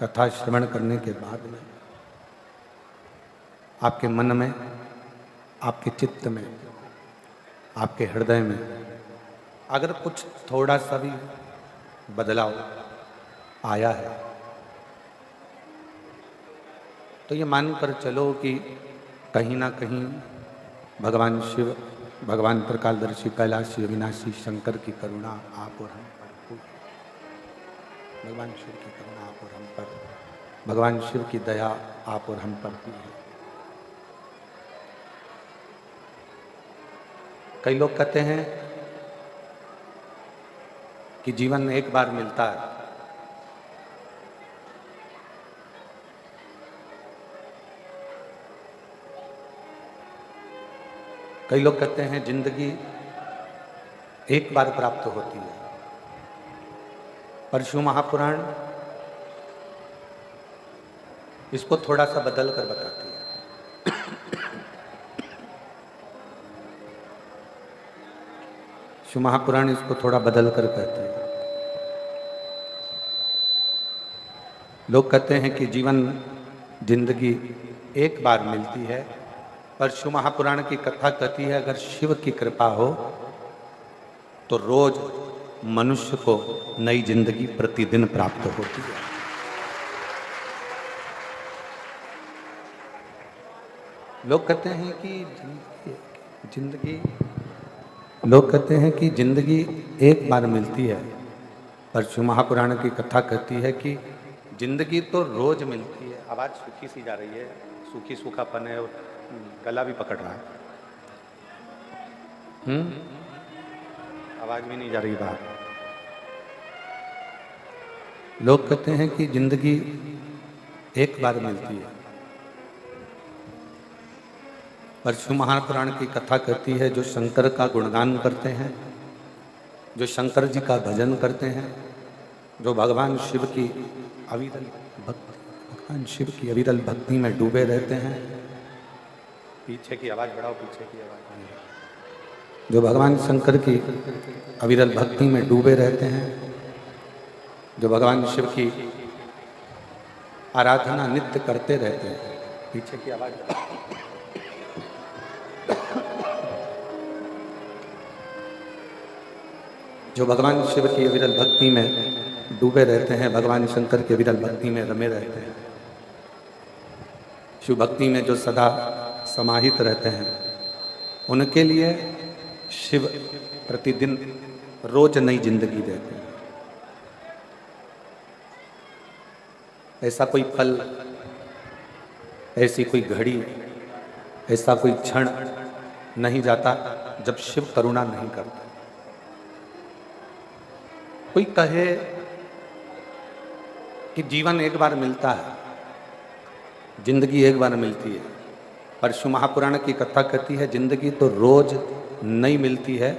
कथा श्रवण करने के बाद में आपके मन में, आपके चित्त में, आपके हृदय में अगर कुछ थोड़ा सा भी बदलाव आया है तो ये मानकर चलो कि कहीं ना कहीं भगवान शिव, भगवान त्रिकालदर्शी कैलाशी अविनाशी शंकर की करुणा आप और हम पर हुई। भगवान शिव की करुणा आप और हम पर, भगवान शिव की दया आप और हम पर हुई है। कई लोग कहते हैं कि जीवन एक बार मिलता है, कई लोग कहते हैं जिंदगी एक बार प्राप्त होती है, पर शिव महापुराण इसको थोड़ा सा बदल कर बताती है। शिव महापुराण इसको थोड़ा बदल कर कहती है। लोग कहते हैं कि जीवन, जिंदगी एक बार मिलती है, पर शिव महापुराण की कथा कहती है अगर शिव की कृपा हो तो रोज मनुष्य को नई जिंदगी प्रतिदिन प्राप्त होती है। लोग कहते हैं कि जिंदगी एक बार मिलती है, पर शिव महापुराण की कथा कहती है कि जिंदगी तो रोज मिलती है। आवाज सूखी सी जा रही है, सूखी सूखापन है और गला भी पकड़ रहा है। आवाज भी नहीं जा रही बाहर। लोग कहते हैं कि जिंदगी एक बार मिलती है, पर शिव महापुराण की कथा कहती है जो शंकर का गुणगान करते हैं, जो शंकर जी का भजन करते हैं, जो भगवान शिव की अविरल भक्ति में डूबे रहते हैं। पीछे की आवाज बढ़ाओ, पीछे की आवाज। जो भगवान शंकर की अविरल भक्ति में डूबे रहते हैं, जो भगवान शिव की आराधना नित्य करते रहते हैं। पीछे की आवाज। जो भगवान शिव की अविरल भक्ति में डूबे रहते हैं, भगवान शंकर की अविरल भक्ति में रमे रहते हैं, शिव भक्ति में जो सदा समाहित रहते हैं, उनके लिए शिव प्रतिदिन रोज नई जिंदगी देते हैं। ऐसा कोई पल, ऐसी कोई घड़ी, ऐसा कोई क्षण नहीं जाता जब शिव करुणा नहीं करते। कोई कहे कि जीवन एक बार मिलता है, जिंदगी एक बार मिलती है, पर शिव महापुराण की कथा कहती है जिंदगी तो रोज नई मिलती है,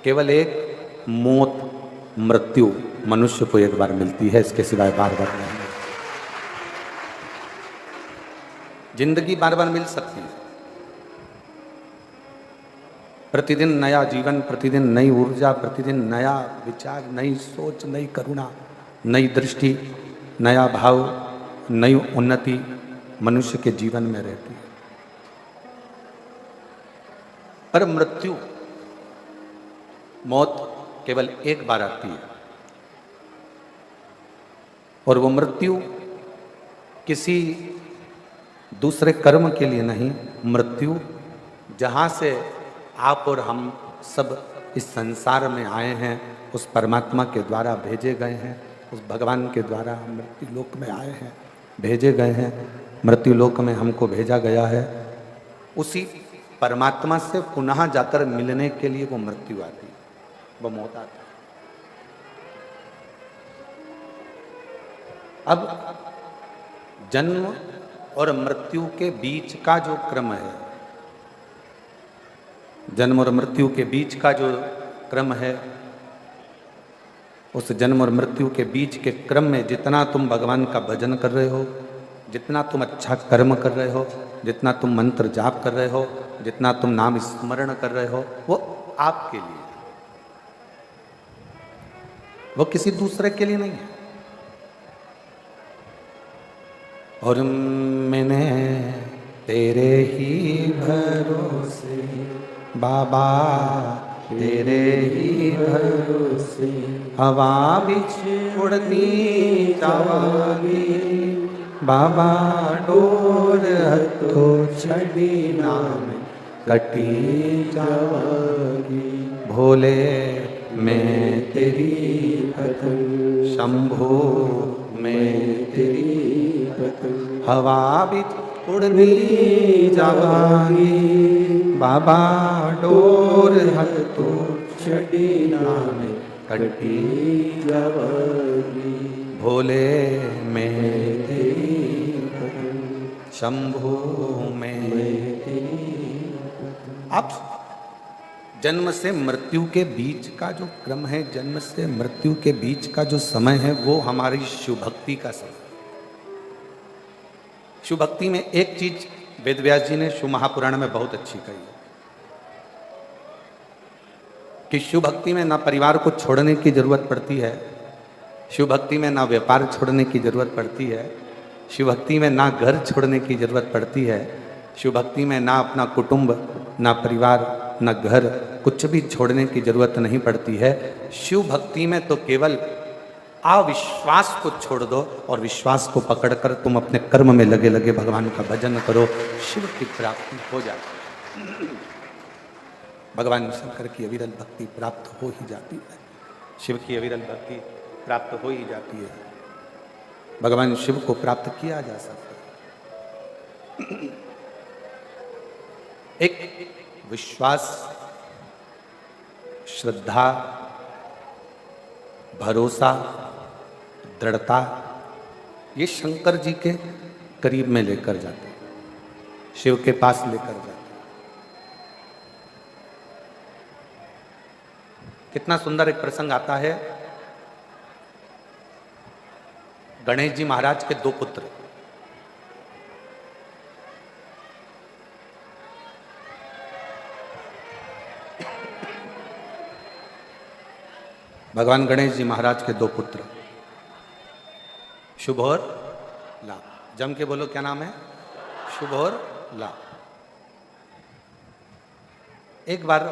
केवल एक मौत, मृत्यु मनुष्य को एक बार मिलती है, इसके सिवाय बार बार नहीं। जिंदगी बार बार मिल सकती है, प्रतिदिन नया जीवन, प्रतिदिन नई ऊर्जा, प्रतिदिन नया विचार, नई सोच, नई करुणा, नई दृष्टि, नया भाव, नई उन्नति मनुष्य के जीवन में रहती है। पर मृत्यु, मौत केवल एक बार आती है, और वो मृत्यु किसी दूसरे कर्म के लिए नहीं, मृत्यु जहां से आप और हम सब इस संसार में आए हैं, उस परमात्मा के द्वारा भेजे गए हैं, उस भगवान के द्वारा हम मृत्यु लोक में आए हैं, भेजे गए हैं, मृत्यु लोक में हमको भेजा गया है। उसी परमात्मा से पुनः जाकर मिलने के लिए वो मृत्यु आती है, वो मौत आती है। अब जन्म और मृत्यु के बीच का जो क्रम है, जन्म और मृत्यु के बीच का जो क्रम है, उस जन्म और मृत्यु के बीच के क्रम में जितना तुम भगवान का भजन कर रहे हो, जितना तुम अच्छा कर्म कर रहे हो, जितना तुम मंत्र जाप कर रहे हो, जितना तुम नाम स्मरण कर रहे हो, वो आपके लिए, वो किसी दूसरे के लिए नहीं है। और मैंने तेरे ही भरोसे बाबा, तेरे ही भरोसे हवा बिच उड़ती जावागी बाबा, डोर हथो छड़ी नाम कटी जावागी। भोले मैं तेरी पतंग, शंभो मैं तेरी पतंग, हवा बिच उड़ती जावागी बाबा, डोर हथो छड़ी नाम कटी जावागी। भोले मैं तेरी पतंग, शंभो मैं तेरी पतंग। अब जन्म से मृत्यु के बीच का जो क्रम है, जन्म से मृत्यु के बीच का जो समय है, वो हमारी शिव भक्ति का समय। शिव भक्ति में एक चीज वेदव्यास जी ने शिव महापुराण में बहुत अच्छी कही है कि शिव भक्ति में ना परिवार को छोड़ने की जरूरत पड़ती है, शिव भक्ति में ना व्यापार छोड़ने की जरूरत पड़ती है, शिव भक्ति में ना घर छोड़ने की जरूरत पड़ती है, शिव भक्ति में ना अपना कुटुंब, ना परिवार, ना घर, कुछ भी छोड़ने की जरूरत नहीं पड़ती है। शिव भक्ति में तो केवल अविश्वास को छोड़ दो और विश्वास को पकड़कर तुम अपने कर्म में लगे लगे भगवान का भजन करो, शिव की प्राप्ति हो जाती है। भगवान शंकर की अविरल भक्ति प्राप्त हो ही जाती है, शिव की अविरल भक्ति प्राप्त हो ही जाती है। भगवान शिव को प्राप्त किया जा सकता है। एक विश्वास, श्रद्धा, भरोसा, दृढ़ता, ये शंकर जी के करीब में लेकर जाते हैं, शिव के पास लेकर जाते हैं। कितना सुंदर एक प्रसंग आता है। गणेश जी महाराज के दो पुत्र, भगवान गणेश जी महाराज के दो पुत्र, शुभ और लाभ। जम के बोलो, क्या नाम है? शुभ और लाभ। एक बार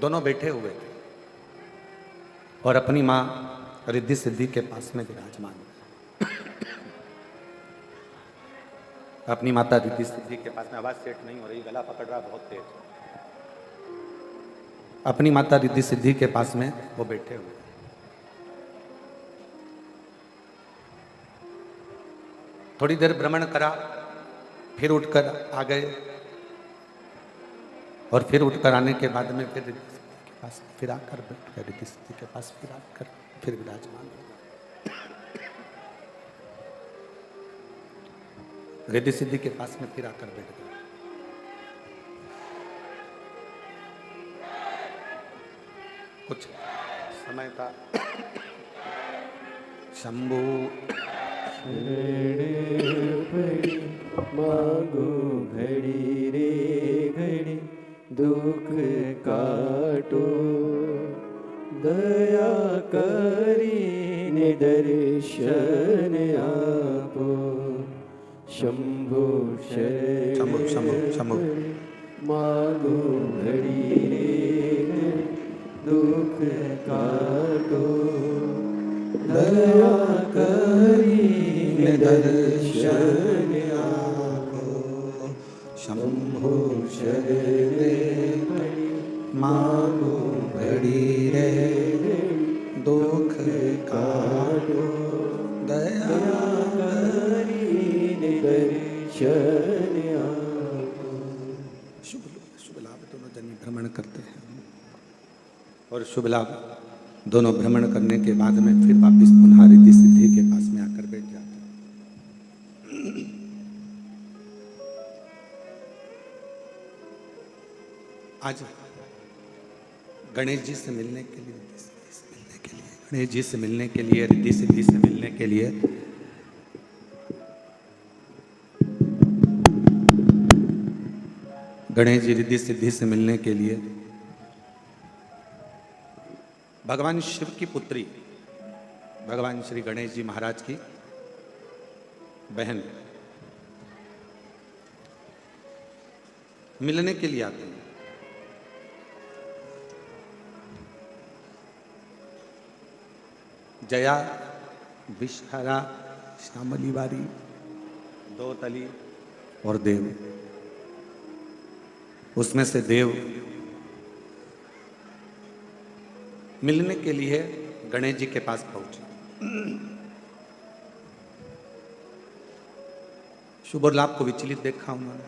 दोनों बैठे हुए थे और अपनी मां रिद्धि सिद्धि के पास में विराजमान, अपनी माता रिद्धि सिद्धि के पास में, आवाज सेट नहीं हो रही, गला पकड़ रहा बहुत तेज। अपनी माता रिद्धि सिद्धि के पास में वो बैठे हुए, थोड़ी देर भ्रमण करा, फिर उठकर आ गए और फिर उठकर आने के बाद में फिर रिद्धि सिद्धि के पास फिर आकर बैठ गए, रिद्धि सिद्धि के पास फिर आकर फिर विराजमान हो गए, रिद्धि सिद्धि के पास में फिर आकर बैठ गए। कुछ समय था, शंभू मांगो घड़ी रे घड़ी, दुख काटो दया करीने दर्शन आपो। शंभो शंभु शंभु शंभु मांगो घड़ी रे घड़ी, दुख काटो दया करीने दर्शन आपो। शंभु शरणे पड़ी मांगो घड़ी रे दुख काटो दया करीने दर्शन आपो। शुभ लाभ दोनों जनी भ्रमण करते हैं और शुभ लाभ दोनों भ्रमण करने के बाद में फिर वापिस पुनः रिद्धि सिद्धि के पास में आकर बैठ जाते हैं। आज गणेश जी से मिलने के लिए, गणेश जी से मिलने के लिए, रिद्धि सिद्धि से मिलने के लिए गणेश जी रिद्धि सिद्धि से मिलने के लिए भगवान शिव की पुत्री भगवान श्री गणेश जी महाराज की बहन मिलने के लिए आते हैं। जया विषहरा श्यामली वारी दो तली और देव, उसमें से देव मिलने के लिए गणेश जी के पास पहुंचे। शुभ और लाभ को विचलित देखा उन्होंने,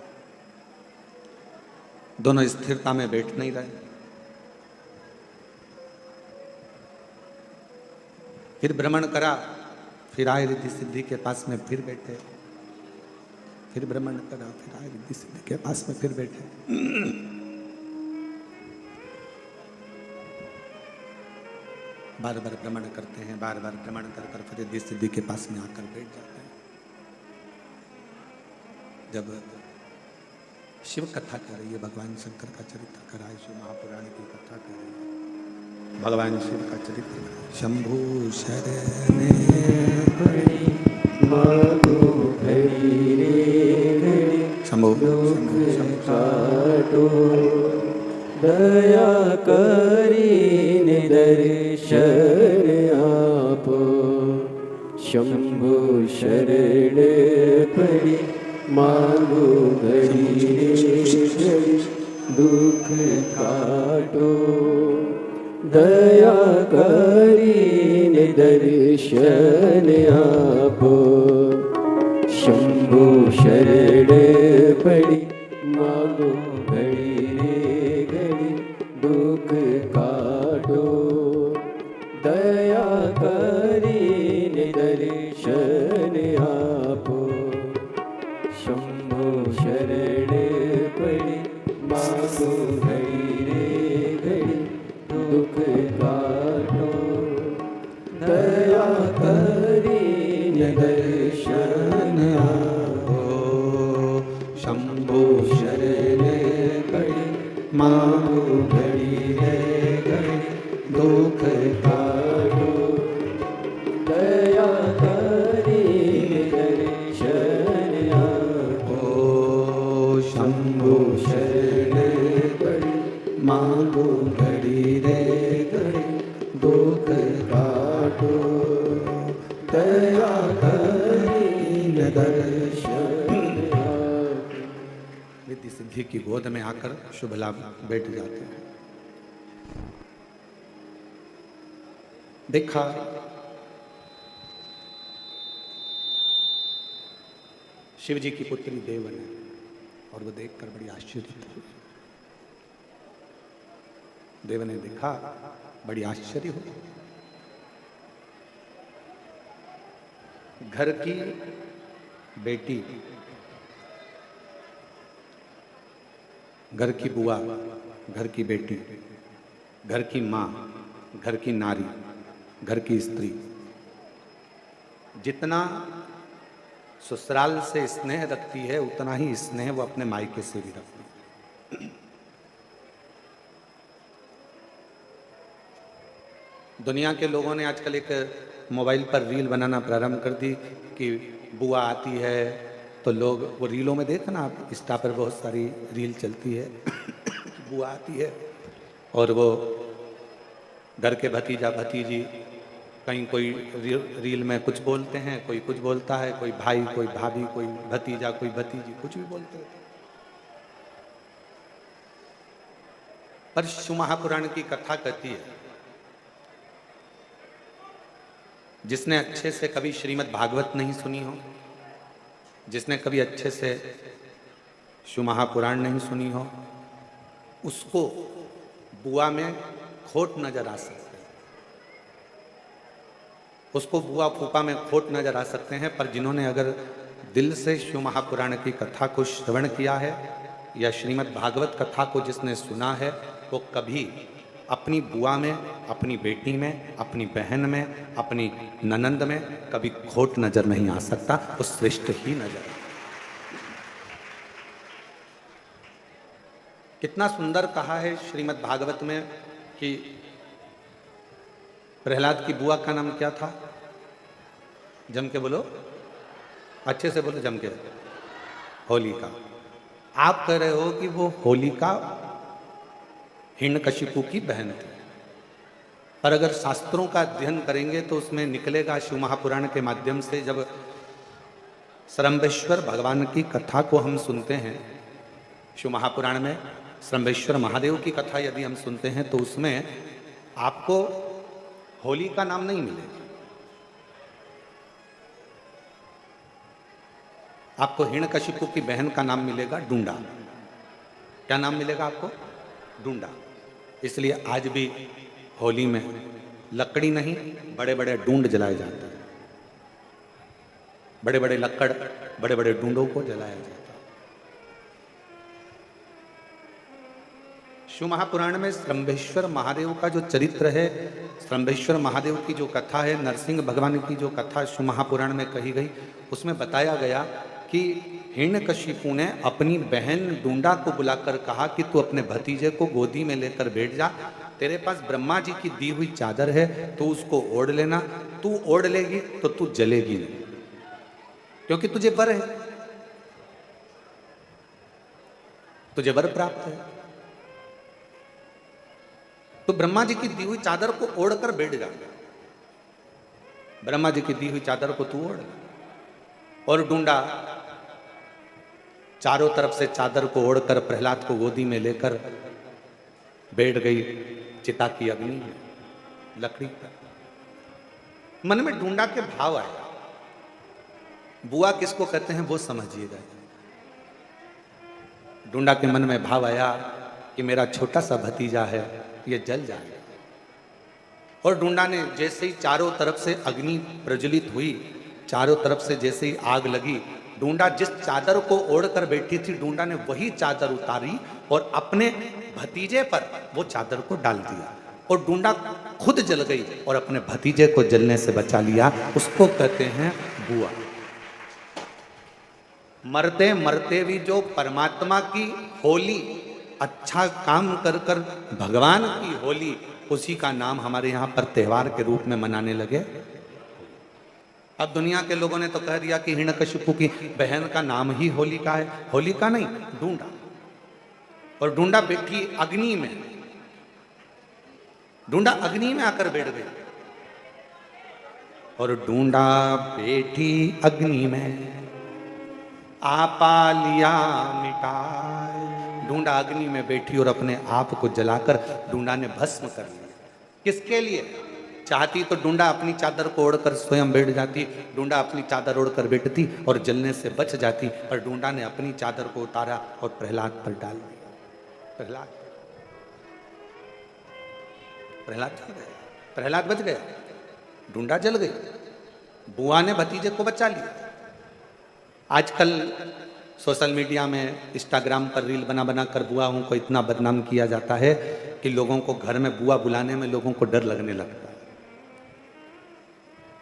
दोनों स्थिरता में बैठ नहीं रहे। फिर भ्रमण करा, फिर आए रिद्धि सिद्धि के पास में फिर बैठे, फिर भ्रमण करा, फिर आए रिद्धि सिद्धि के पास में फिर बैठे। बार बार भ्रमण करते हैं, बार बार भ्रमण कर कर फिर रिद्धि सिद्धि के पास में आकर बैठ जाते हैं। जब शिव कथा कर रही है, भगवान शंकर का चरित्र कर रहा है, शिव महापुराण की कथा कर रही है, भगवान शिव का चरित्र। शंभु शरणे पड़ी मागो घड़ी रे घड़ी शंभु दुख काटो दया करीने दर्शन आपो शंभु शरण पड़ी मांगो घड़ी रे घड़ी दुख काटो दया करीने दर्शन आपो शंभु शरण पड़ी मांगो घड़ी रे घड़ी दुख काटो दया करीने दर्शन आपो शंभु शरण पड़ी मांगो घड़ी रे घड़ी दुख काटो दया करीने दर्शन आपो शंभु शरण पड़ी मांगो घड़ी रे घड़ी दुख काटो दया करीने दर्शन आपो शंभु शरण पड़ी मांगो घड़ी रे घड़ी दुख काटो दया करीने दर्शन आपो। रिद्धि सिद्धि की गोद में आकर शुभ लाभ बैठ जाते हैं। देखा शिव जी की पुत्री देवन है, और वो देखकर बड़ी आश्चर्य हुई। देव ने देखा, बड़ी आश्चर्य हुई। घर की बेटी, घर की बुआ, घर की बेटी, घर की माँ, घर की नारी, घर की स्त्री जितना ससुराल से स्नेह रखती है, उतना ही स्नेह वो अपने मायके से भी रखती है। दुनिया के लोगों ने आजकल एक मोबाइल पर रील बनाना प्रारंभ कर दी कि बुआ आती है तो लोग वो रीलों में देखना, आप इंस्टा पर बहुत सारी रील चलती है बुआ आती है और वो घर के भतीजा भतीजी कहीं कोई रील में कुछ बोलते हैं, कोई कुछ बोलता है, कोई भाई, कोई भाभी, कोई भतीजा, कोई भतीजी, कुछ भी बोलते रहते हैं। पर शिव महापुराण की कथा कहती है, जिसने अच्छे से कभी श्रीमद् भागवत नहीं सुनी हो, जिसने कभी अच्छे से शिव महापुराण नहीं सुनी हो, उसको बुआ में खोट नजर आ सकते हैं, उसको बुआ फूफा में खोट नजर आ सकते हैं। पर जिन्होंने अगर दिल से शिव महापुराण की कथा को श्रवण किया है या श्रीमद् भागवत कथा को जिसने सुना है, वो कभी अपनी बुआ में, अपनी बेटी में, अपनी बहन में, अपनी ननंद में कभी खोट नजर नहीं आ सकता, वो श्रेष्ठ ही नजर। कितना सुंदर कहा है श्रीमद् भागवत में कि प्रहलाद की बुआ का नाम क्या था? जम के बोलो, अच्छे से बोलो, जम के। होलिका। आप कह रहे हो कि वो होलिका हिरण्यकशिपु की बहन थी, पर अगर शास्त्रों का अध्ययन करेंगे तो उसमें निकलेगा, शिव महापुराण के माध्यम से जब सरम्बेश्वर भगवान की कथा को हम सुनते हैं, शिव महापुराण में सरम्बेश्वर महादेव की कथा यदि हम सुनते हैं तो उसमें आपको होली का नाम नहीं मिलेगा, आपको हिरण्यकशिपु की बहन का नाम मिलेगा डूंडा। क्या नाम मिलेगा आपको? डूंडा। इसलिए आज भी होली में लकड़ी नहीं, बड़े बड़े डूंड जलाए जाते हैं, बड़े बड़े लकड़, बड़े बड़े डूंडों को जलाया जाता है। शिव महापुराण में सरम्बेश्वर महादेव का जो चरित्र है, सरम्बेश्वर महादेव की जो कथा है, नरसिंह भगवान की जो कथा शिव महापुराण में कही गई, उसमें बताया गया कि हिरण्यकशिपु ने अपनी बहन डूंडा को बुलाकर कहा कि तू अपने भतीजे को गोदी में लेकर बैठ जा, तेरे पास ब्रह्मा जी की दी हुई चादर है, तो उसको ओढ़ लेना, तू ओढ़ लेगी तो तू जलेगी नहीं, क्योंकि तुझे वर है, तुझे वर प्राप्त है। तो ब्रह्मा जी की दी हुई चादर को ओढ़कर बैठ जा, ब्रह्मा जी की दी हुई चादर को तू ओढ़। और डूंडा चारों तरफ से चादर को ओढ़कर प्रहलाद को गोदी में लेकर बैठ गई चिता की अग्नि में, लकड़ी पर। मन में डूंडा के भाव आए, बुआ किसको कहते हैं वो समझिएगा। डूंडा के मन में भाव आया कि मेरा छोटा सा भतीजा है, ये जल जाएगा। और डूंडा ने जैसे ही चारों तरफ से अग्नि प्रज्वलित हुई, चारों तरफ से जैसे ही आग लगी, डूंडा जिस चादर को ओढ़कर बैठी थी, डूंडा ने वही चादर उतारी और अपने भतीजे पर वो चादर को डाल दिया, और डूंडा खुद जल गई और अपने भतीजे को जलने से बचा लिया। उसको कहते हैं बुआ। मरते मरते भी जो परमात्मा की होली, अच्छा काम कर कर भगवान की होली, उसी का नाम हमारे यहाँ पर त्योहार के रूप में मनाने लगे। अब दुनिया के लोगों ने तो कह दिया कि हिरण्यकशिपु की बहन का नाम ही होलिका है। होलिका नहीं, डूंडा। और डूंडा बैठी अग्नि में, डूंडा अग्नि में आकर बैठ गई। और डूंडा बैठी अग्नि में, आपा लिया मिटाए। डूंडा अग्नि में बैठी और अपने आप को जलाकर डूंडा ने भस्म कर लिया। किसके लिए? चाहती तो डूंडा अपनी चादर को ओढ़कर स्वयं बैठ जाती, डूंडा अपनी चादर ओढ़कर बैठती और जलने से बच जाती, और डूंडा ने अपनी चादर को उतारा और प्रहलाद पर डाल दिया। प्रहलाद जल गया, प्रहलाद बच गया, डूंडा जल गई। बुआ ने भतीजे को बचा लिया। आजकल सोशल मीडिया में, इंस्टाग्राम पर रील बना बना कर बुआओं को इतना बदनाम किया जाता है कि लोगों को घर में बुआ बुलाने में लोगों को डर लगने लगता है।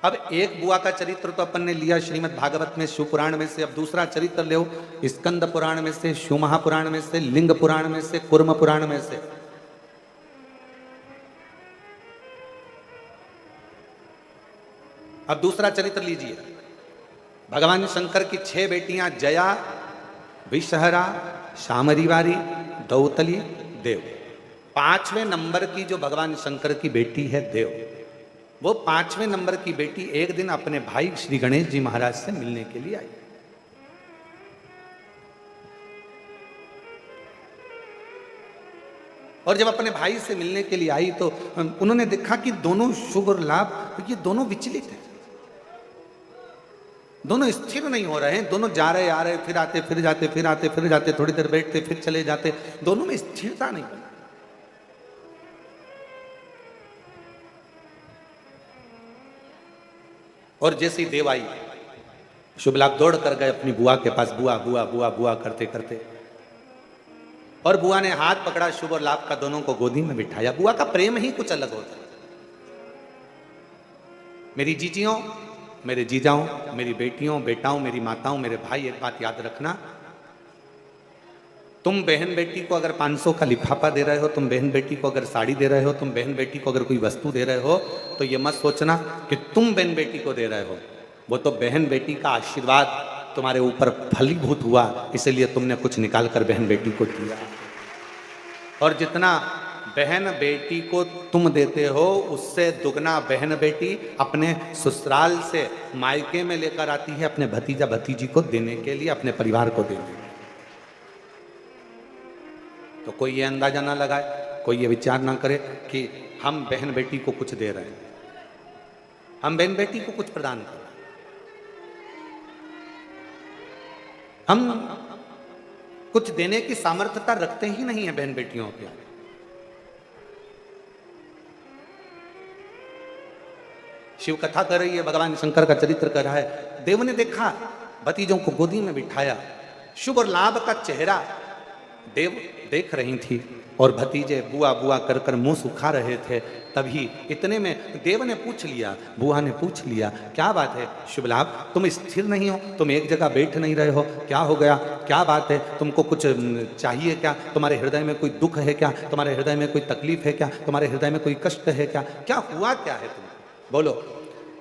अब एक बुआ का चरित्र तो अपन ने लिया श्रीमद् भागवत में, शिव पुराण में से। अब दूसरा चरित्र ले, स्कंद पुराण में से, शिव महापुराण में से, लिंग पुराण में से, कूर्म पुराण में से। अब दूसरा चरित्र लीजिए। भगवान शंकर की 6 बेटियां, जया, विषहरा, शामरीवारी, दौतली, देव। 5वें नंबर की जो भगवान शंकर की बेटी है देव, वो 5वें नंबर की बेटी एक दिन अपने भाई श्री गणेश जी महाराज से मिलने के लिए आई। और जब अपने भाई से मिलने के लिए आई तो उन्होंने देखा कि दोनों शुभ और लाभ, ये दोनों विचलित हैं, दोनों स्थिर नहीं हो रहे हैं, दोनों जा रहे आ रहे, फिर आते फिर जाते, फिर आते फिर जाते, थोड़ी देर बैठते फिर चले जाते, दोनों में स्थिरता नहीं। और जैसी देव आई, शुभ लाभ दौड़ कर गए अपनी बुआ के पास, बुआ बुआ बुआ बुआ करते करते, और बुआ ने हाथ पकड़ा शुभ और लाभ का, दोनों को गोदी में बिठाया। बुआ का प्रेम ही कुछ अलग होता है। मेरी जीजियों, मेरे जीजाओं, मेरी बेटियों, बेटाओं, मेरी माताओं, मेरे भाई, एक बात याद रखना, तुम बहन बेटी को अगर 500 का लिफाफा दे रहे हो, तुम बहन बेटी को अगर साड़ी दे रहे हो, तुम बहन बेटी को अगर कोई वस्तु दे रहे हो, तो ये मत सोचना कि तुम बहन बेटी को दे रहे हो, वो तो बहन बेटी का आशीर्वाद तुम्हारे ऊपर फलीभूत हुआ, इसलिए तुमने कुछ निकाल कर बहन बेटी को दिया। और जितना बहन बेटी को तुम देते हो, उससे दुगना बहन बेटी अपने ससुराल से मायके में लेकर आती है अपने भतीजा भतीजी को देने के लिए, अपने परिवार को देने के लिए। तो कोई ये अंदाजा ना लगाए, कोई ये विचार ना करे कि हम बहन बेटी को कुछ दे रहे हैं, हम बहन बेटी को कुछ प्रदान कर रहे हैं। हम कुछ देने की सामर्थ्यता रखते ही नहीं है बहन बेटियों के। शिव कथा कर रही है, भगवान शंकर का चरित्र कर रहा है। देव ने देखा, भतीजों को गोदी में बिठाया, शुभ और लाभ का चेहरा देव देख रही थी और भतीजे बुआ बुआ कर कर मुंह सुखा रहे थे। तभी इतने में देव ने पूछ लिया, बुआ ने पूछ लिया, क्या बात है शुभ लाभ, तुम स्थिर नहीं हो, तुम एक जगह बैठ नहीं रहे हो, क्या हो गया, क्या बात है, तुमको कुछ चाहिए क्या, तुम्हारे हृदय में कोई दुख है क्या, तुम्हारे हृदय में कोई तकलीफ है क्या, तुम्हारे हृदय में कोई कष्ट है क्या, क्या हुआ क्या है तुम बोलो।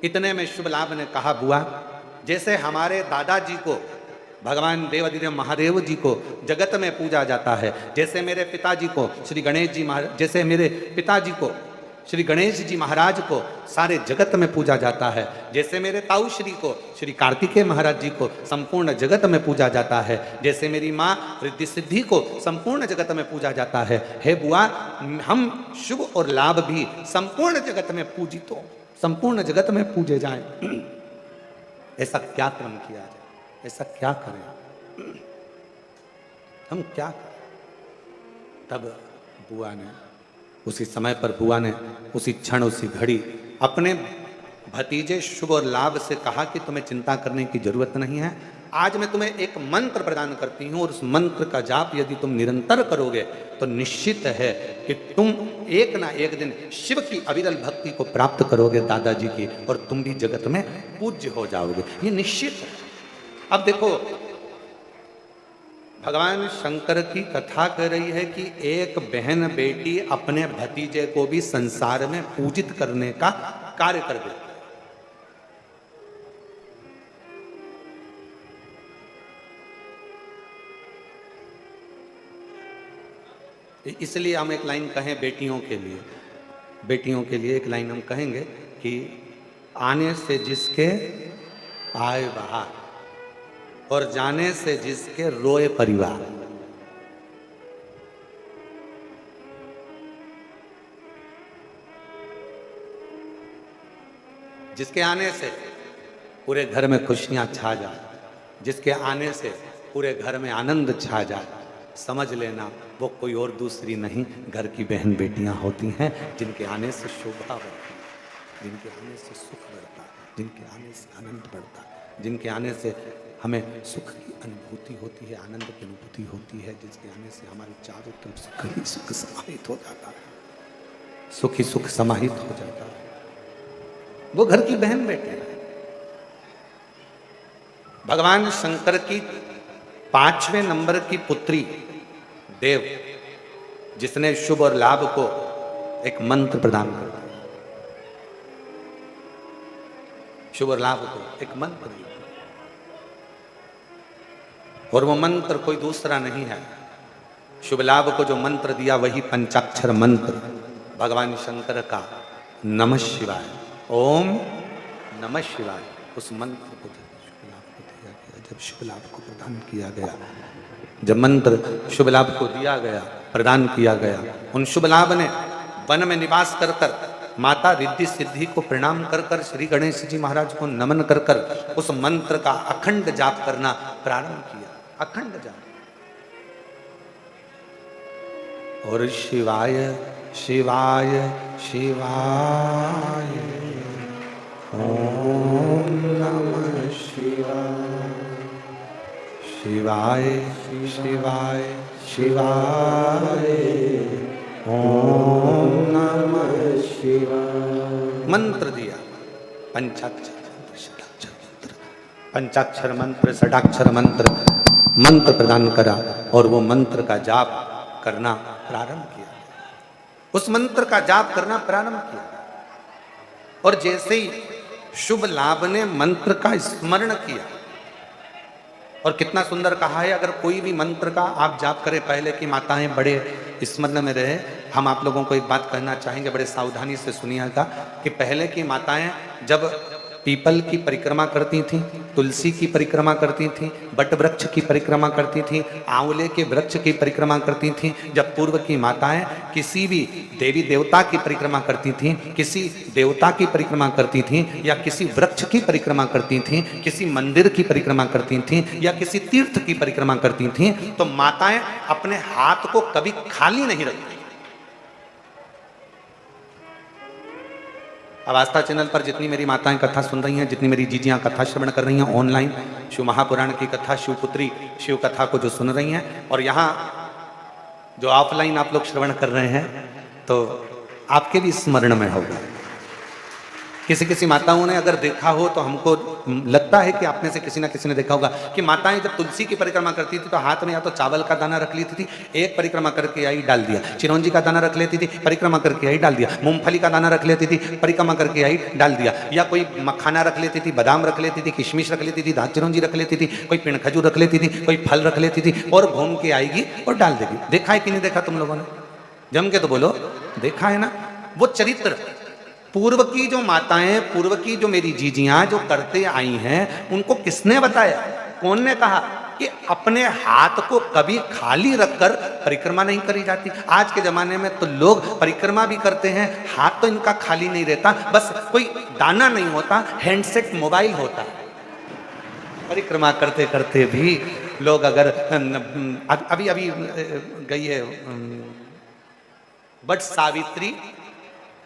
इतने में शुभ लाभ ने कहा, बुआ जैसे हमारे दादाजी को भगवान देवाधिदेव महादेव जी को जगत में पूजा जाता है, जैसे मेरे पिताजी को श्री गणेश जी महाराज, जैसे मेरे पिताजी को श्री गणेश जी महाराज को सारे जगत में पूजा जाता है, जैसे मेरे ताऊ श्री को श्री कार्तिकेय महाराज जी को संपूर्ण जगत में पूजा जाता है, जैसे मेरी माँ रिद्धि सिद्धि को संपूर्ण जगत में पूजा जाता है, हे बुआ हम शुभ और लाभ भी संपूर्ण जगत में पूजित हो, संपूर्ण जगत में पूजे जाएं। ऐसा क्या कर्म किया जाए, ऐसा क्या करें, हम क्या करें। तब बुआ ने उसी समय पर, बुआ ने उसी क्षण उसी घड़ी अपने भतीजे शुभ और लाभ से कहा कि तुम्हें चिंता करने की जरूरत नहीं है, आज मैं तुम्हें एक मंत्र प्रदान करती हूं और उस मंत्र का जाप यदि तुम निरंतर करोगे तो निश्चित है कि तुम एक ना एक दिन शिव की अविरल भक्ति को प्राप्त करोगे दादाजी की, और तुम भी जगत में पूज्य हो जाओगे, ये निश्चित है। अब देखो भगवान शंकर की कथा कह रही है कि एक बहन बेटी अपने भतीजे को भी संसार में पूजित करने का कार्य कर देती है। इसलिए हम एक लाइन कहें बेटियों के लिए, बेटियों के लिए एक लाइन हम कहेंगे कि आने से जिसके आए बाहर और जाने से जिसके रोए परिवार। जिसके आने से पूरे घर में खुशियां छा जाए, जिसके आने से पूरे घर में आनंद छा जाए, समझ लेना वो कोई और दूसरी नहीं, घर की बहन बेटियां होती हैं, जिनके आने से शोभा बढ़ती है, जिनके आने से सुख बढ़ता है, जिनके आने से आनंद बढ़ता है, जिनके आने से हमें सुख की अनुभूति होती है, आनंद की अनुभूति होती है, जिसके आने से हमारे चारों तरफ सुख ही सुख समाहित हो जाता है, सुख ही सुख समाहित हो जाता है, वो घर की बहन बेटे हैं। भगवान शंकर की 5वें नंबर की पुत्री देव, जिसने शुभ और लाभ को एक मंत्र प्रदान कर दिया, शुभ और लाभ को एक मंत्र दिया, और वो मंत्र कोई दूसरा नहीं है। शुभ लाभ को जो मंत्र दिया वही पंचाक्षर मंत्र भगवान शंकर का नमः शिवाय, ओम नमः शिवाय। उस मंत्र को जब शुभ लाभ को प्रदान किया गया, जब मंत्र शुभ लाभ को दिया गया, प्रदान किया गया, उन शुभ लाभ ने वन में निवास कर कर माता रिद्धि सिद्धि को प्रणाम कर कर श्री गणेश जी महाराज को नमन कर कर उस मंत्र का अखंड जाप करना प्रारंभ किया, अखंड जाप। और शिवाय शिवाय शिवाय ओम नमः शिवाय, शिवाय शिवाय शिवाय ओम नमः शिवाय। मंत्र दिया, पंचाक्षर मंत्र, षडाक्षर मंत्र, पंचाक्षर मंत्र, षडाक्षर मंत्र, मंत्र प्रदान करा और वो मंत्र का जाप करना प्रारंभ किया, उस मंत्र का जाप करना प्रारंभ किया। और जैसे ही शुभ लाभ ने मंत्र का स्मरण किया। और कितना सुंदर कहा है, अगर कोई भी मंत्र का आप जाप करें, पहले की माताएं बड़े स्मरण में रहे। हम आप लोगों को एक बात कहना चाहेंगे, बड़े सावधानी से सुनिएगा, कि पहले की माताएं जब पीपल की परिक्रमा करती थीं, तुलसी की परिक्रमा करती थीं, बट वृक्ष की परिक्रमा करती थीं, आंवले के वृक्ष की परिक्रमा करती थीं, जब पूर्व की माताएं किसी भी देवी देवता की परिक्रमा करती थीं, किसी देवता की परिक्रमा करती थीं, या किसी वृक्ष की परिक्रमा करती थीं, किसी मंदिर की परिक्रमा करती थीं, या किसी तीर्थ की परिक्रमा करती थीं, तो माताएं अपने हाथ को कभी खाली नहीं रखती। अब आस्था चैनल पर जितनी मेरी माताएं कथा सुन रही हैं, जितनी मेरी जीजियां कथा श्रवण कर रही हैं ऑनलाइन, शिव महापुराण की कथा, शिवपुत्री शिव कथा को जो सुन रही हैं, और यहाँ जो ऑफलाइन आप लोग श्रवण कर रहे हैं, तो आपके भी स्मरण में होगा। किसी किसी माताओं ने अगर देखा हो तो हमको लगता है कि आप में से किसी ना किसी ने देखा होगा कि माताएं जब तुलसी की परिक्रमा करती थी तो हाथ में या तो चावल का दाना रख लेती थी, एक परिक्रमा करके आई डाल दिया, चिरौंजी का दाना रख लेती थी, परिक्रमा करके आई डाल दिया, मूंगफली का दाना रख लेती थी, परिक्रमा करके आई डाल दिया, या कोई मखाना रख लेती थी, बादाम रख लेती थी, किशमिश रख लेती थी, दाल चिरौंजी रख लेती थी, कोई पिंड खजूर रख लेती थी, कोई फल रख लेती थी, और घूम के आएगी और डाल देगी। देखा है कि नहीं देखा तुम लोगों ने? जम के तो बोलो, देखा है ना? वो चरित्र पूर्व की जो माताएं, पूर्व की जो मेरी जीजियां जो करते आई हैं, उनको किसने बताया? कौन ने कहा कि अपने हाथ को कभी खाली रखकर परिक्रमा नहीं करी जाती? आज के जमाने में तो लोग परिक्रमा भी करते हैं, हाथ तो इनका खाली नहीं रहता, बस कोई दाना नहीं होता, हैंडसेट मोबाइल होता है। परिक्रमा करते करते भी लोग अगर अभी अभी गई है बट सावित्री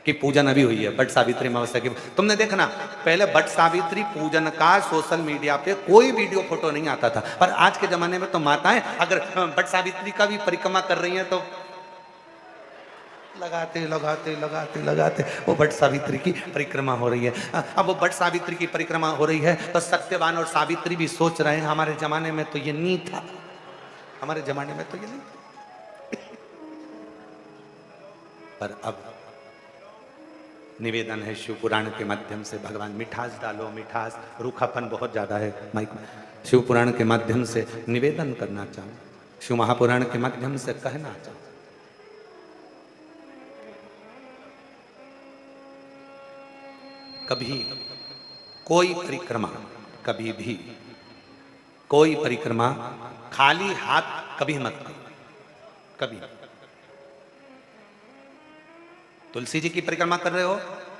की पूजन अभी हुई है, बट सावित्री अमावस्या की, तुमने देखना पहले बट सावित्री पूजन का सोशल मीडिया पे कोई वीडियो फोटो नहीं आता था, पर आज के जमाने में तो माताएं अगर बट सावित्री का भी परिक्रमा कर रही हैं तो लगाते लगाते लगाते लगाते वो बट सावित्री की परिक्रमा हो रही है। अब वो बट सावित्री की परिक्रमा हो रही है तो सत्यवान और सावित्री भी सोच रहे हैं हमारे जमाने में तो ये नहीं था, हमारे जमाने में तो ये नहीं था। पर अब निवेदन है शिव पुराण के माध्यम से, भगवान मिठास डालो, मिठास, रूखापन बहुत ज्यादा है माइक में, शिव पुराण के माध्यम से निवेदन करना चाहूँ, शिव महापुराण के माध्यम से कहना चाहूँ, कभी कोई परिक्रमा, कभी भी कोई परिक्रमा खाली हाथ कभी मत करो, कभी। तुलसी जी की परिक्रमा कर रहे हो,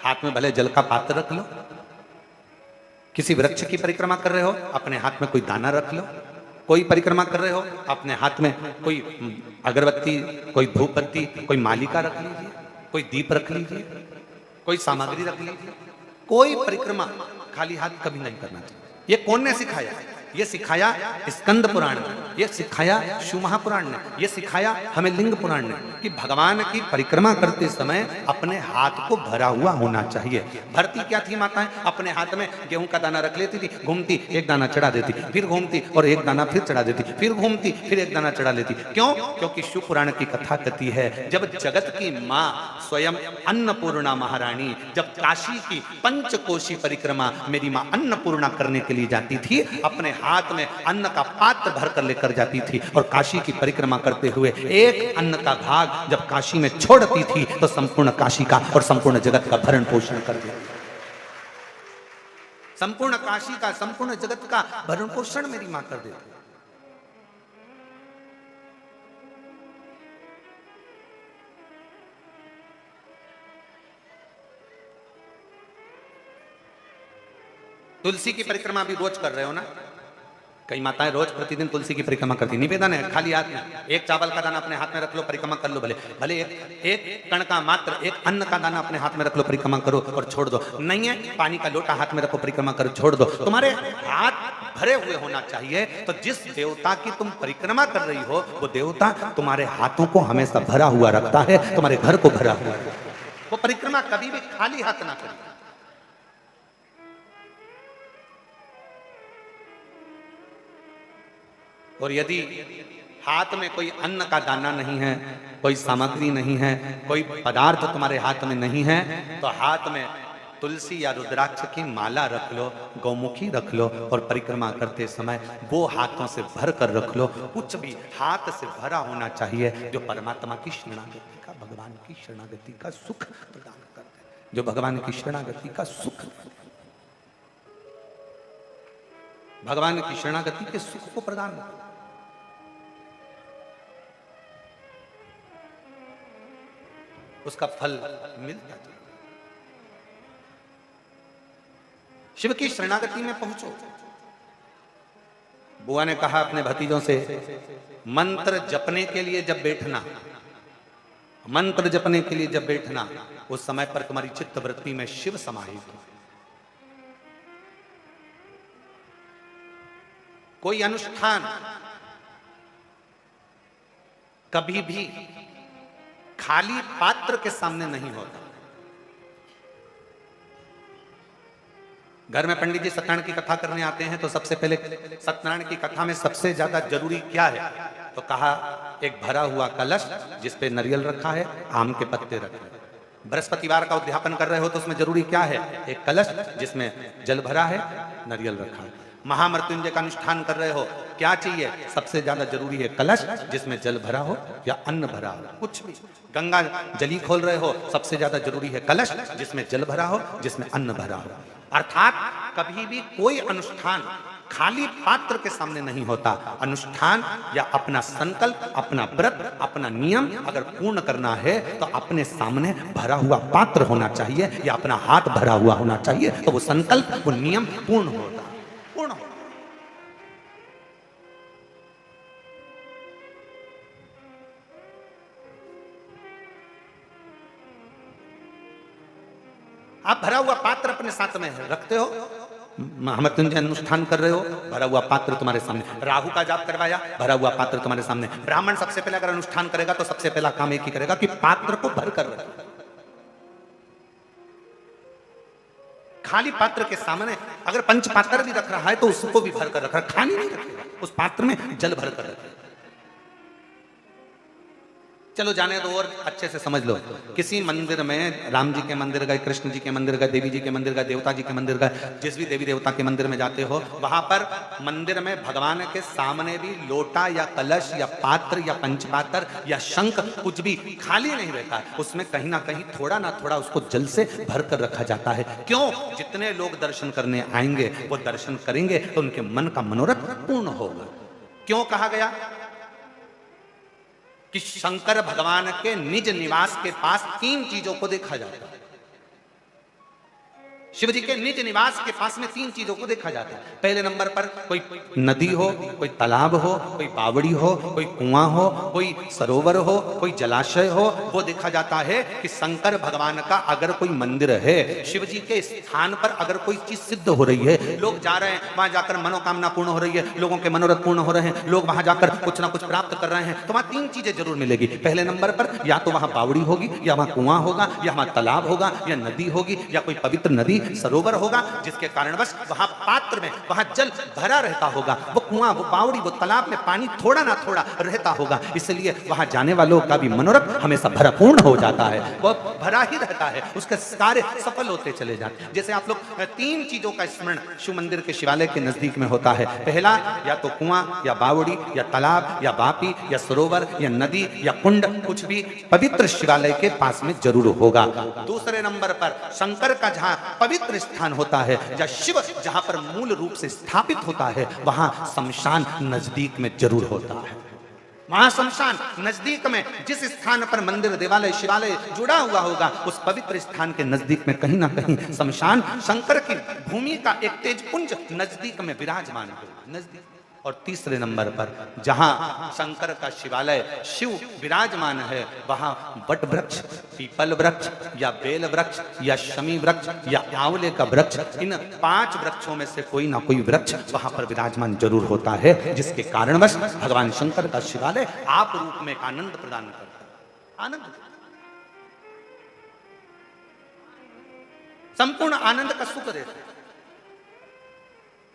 हाथ में भले जल का पात्र रख लो, किसी वृक्ष की परिक्रमा कर रहे हो, अपने हाथ में कोई दाना रख लो, कोई परिक्रमा कर रहे हो, अपने हाथ में कोई अगरबत्ती, कोई धूप बत्ती, कोई मालिका रख लीजिए, कोई दीप रख लीजिए, कोई सामग्री रख लीजिए। कोई परिक्रमा खाली हाथ कभी नहीं करना चाहिए। ये कौन ने सिखाया? ये सिखाया स्कंद पुराण ने, ये सिखाया शिव महापुराण ने, ये सिखाया हमें लिंग पुराण ने कि भगवान की परिक्रमा करते समय अपने हाथ को भरा हुआ होना चाहिए। भरती क्या थी माताएं? अपने हाथ में गेहूं का दाना रख लेती थी, घूमती एक दाना चढ़ा देती, फिर घूमती और एक दाना फिर चढ़ा देती, फिर घूमती फिर एक दाना चढ़ा लेती। क्यों? क्योंकि शिव पुराण की कथा कहती है जब जगत की माँ स्वयं अन्नपूर्णा महारानी जब काशी की पंचकोशी परिक्रमा मेरी माँ अन्नपूर्णा करने के लिए जाती थी, अपने हाथ में अन्न का पात्र भर कर लेकर जाती थी और काशी की परिक्रमा करते हुए एक अन्न का भाग जब काशी में छोड़ती थी तो संपूर्ण काशी का और संपूर्ण जगत का भरण पोषण कर दिया। संपूर्ण काशी का, संपूर्ण जगत का भरण पोषण मेरी मां कर देती। तुलसी की परिक्रमा भी रोज कर रहे हो ना? कई माताएं रोज प्रतिदिन तुलसी की परिक्रमा करती। निवेदन है खाली हाथ में एक चावल का दाना अपने हाथ में रख लो, परिक्रमा कर लो, भले भले एक कण का मात्र एक अन्न का दाना अपने हाथ में रख लो, परिक्रमा करो और छोड़ दो। नहीं है पानी का लोटा हाथ में रखो, परिक्रमा करो, छोड़ दो। तुम्हारे हाथ भरे हुए होना चाहिए। तो जिस देवता की तुम परिक्रमा कर रही हो वो देवता तुम्हारे हाथों को हमेशा भरा हुआ रखता है, तुम्हारे घर को भरा हुआ है। वो परिक्रमा कभी भी खाली हाथ ना करे। और यदि हाथ में कोई अन्न का दाना नहीं है, कोई सामग्री नहीं है, कोई पदार्थ तुम्हारे हाथ में नहीं है, तो हाथ में तुलसी या रुद्राक्ष की माला रख लो, गौमुखी रख लो, और परिक्रमा करते समय वो हाथों से भर कर रख लो। कुछ भी हाथ से भरा होना चाहिए जो परमात्मा की शरणागति का, भगवान की शरणागति का सुख प्रदान करते हैं, जो भगवान की शरणागति का सुख, भगवान की शरणागति के सुख को प्रदान करते हैं। उसका फल मिलता है। शिव की शरणागति में पहुंचो। बुआ ने कहा अपने भतीजों से, मंत्र जपने के लिए जब बैठना, मंत्र जपने के लिए जब बैठना, उस समय पर तुम्हारी चित्त वृत्ति में शिव समाहित हो। कोई अनुष्ठान कभी भी खाली पात्र के सामने नहीं होता। घर में पंडित जी सत्यनारायण की कथा करने आते हैं तो सबसे पहले सत्यनारायण की कथा में सबसे ज्यादा जरूरी क्या है, तो कहा एक भरा हुआ कलश जिस पे नारियल रखा है, आम के पत्ते रखे हैं। बृहस्पतिवार का उद्यापन कर रहे हो तो उसमें जरूरी क्या है, एक कलश जिसमें जल भरा है, नारियल रखा है। महामृत्युंजय का अनुष्ठान कर रहे हो, क्या चाहिए, सबसे ज्यादा जरूरी है कलश जिसमें जल भरा हो या अन्न भरा हो, कुछ भी। गंगा जली खोल रहे हो, सबसे ज्यादा जरूरी है कलश जिसमें जल भरा हो, जिसमें अन्न भरा हो। अर्थात कभी भी कोई अनुष्ठान खाली पात्र के सामने नहीं होता। अनुष्ठान या अपना संकल्प, अपना व्रत, अपना नियम अगर पूर्ण करना है तो अपने सामने भरा हुआ पात्र होना चाहिए या अपना हाथ भरा हुआ होना चाहिए, तो वो संकल्प, वो नियम पूर्ण होता, पूर्ण होता। आप भरा हुआ पात्र अपने साथ में रखते हो, महामृत्युंजय अनुष्ठान कर रहे हो, भरा हुआ पात्र तुम्हारे सामने। राहु का जाप करवाया, भरा हुआ पात्र तुम्हारे सामने। ब्राह्मण सबसे पहले अगर अनुष्ठान करेगा तो सबसे पहला काम एक ही करेगा कि पात्र को भर कर रखे। खाली पात्र के सामने अगर पंच पात्र भी रख रहा है तो उसको भी भर कर रख रहा है, खाली नहीं रखेगा, उस पात्र में जल भर कर रखेगा। चलो जाने दो और अच्छे से समझ लो। किसी मंदिर में, राम जी के मंदिर गए, कृष्ण जी के मंदिर गए, देवी जी के मंदिर गए, देवता जी के मंदिर गए, जिस भी देवी देवता के मंदिर में जाते हो, वहां पर मंदिर में भगवान के सामने भी लोटा या कलश या पात्र या पंचपात्र या शंख कुछ भी खाली नहीं रहता है, उसमें कहीं ना कहीं थोड़ा ना थोड़ा उसको जल से भर कर रखा जाता है। क्यों? जितने लोग दर्शन करने आएंगे वो दर्शन करेंगे तो उनके मन का मनोरथ पूर्ण होगा। क्यों कहा गया कि शंकर भगवान के निज निवास के पास तीन चीजों को देखा जाता है। शिव जी के निज निवास के पास में तीन चीजों को देखा जाता है। पहले नंबर पर कोई नदी हो, कोई तालाब हो, कोई बावड़ी हो, कोई कुआं हो, कोई सरोवर हो, कोई जलाशय हो, वो देखा जाता है कि शंकर भगवान का अगर कोई मंदिर है, शिव जी के स्थान पर अगर कोई चीज सिद्ध हो रही है, लोग जा रहे हैं, वहां जाकर मनोकामना पूर्ण हो रही है, लोगों के मनोरथ पूर्ण हो रहे हैं, लोग वहां जाकर कुछ ना कुछ प्राप्त कर रहे हैं, तो वहां तीन चीजें जरूर मिलेगी। पहले नंबर पर या तो वहां बावड़ी होगी, या वहां कुआं होगा, या वहां तालाब होगा, या नदी होगी, या कोई पवित्र नदी सरोवर होगा, जिसके कारणवश वहां पात्र में वहां जल भरा रहता होगा। वो कुआं, वो बावड़ी, वो तालाब में पानी थोड़ा ना थोड़ा रहता होगा, इसलिए वहां जाने वालों का भी मनोरथ हमेशा भरपूर्ण हो जाता है, वो भरा ही रहता है, उसके कार्य सफल होते चले जाते हैं। जैसे आप लोग तीन चीजों का स्मरण शिव मंदिर के शिवालय के नजदीक में होता है। पहला या तो कुआं या बावड़ी या तालाब या बापी या सरोवर या नदी या कुंड, कुछ भी पवित्र शिवालय के पास में जरूर होगा। दूसरे नंबर पर शंकर का जहां पवित्र स्थान होता है, या शिव जहां पर मूल रूप से स्थापित होता है, वहां शमशान नजदीक में जरूर होता है। वहां शमशान नजदीक में, जिस स्थान पर मंदिर, देवालय, शिवालय जुड़ा हुआ होगा, उस पवित्र स्थान के नजदीक में कहीं ना कहीं शमशान, शंकर की भूमि का एक तेज पुंज नजदीक में विराजमान होगा, नजदीक। और तीसरे नंबर पर जहां शंकर का शिवालय, शिव विराजमान है, वहां वट वृक्ष, पीपल वृक्ष या बेल वृक्ष या शमी वृक्ष या आंवले का वृक्ष, इन 5 वृक्षों में से कोई ना कोई वृक्ष वहां पर विराजमान जरूर होता है, जिसके कारणवश भगवान शंकर का शिवालय आप रूप में आनंद प्रदान करता है। आनंद, संपूर्ण आनंद का सुख देता है।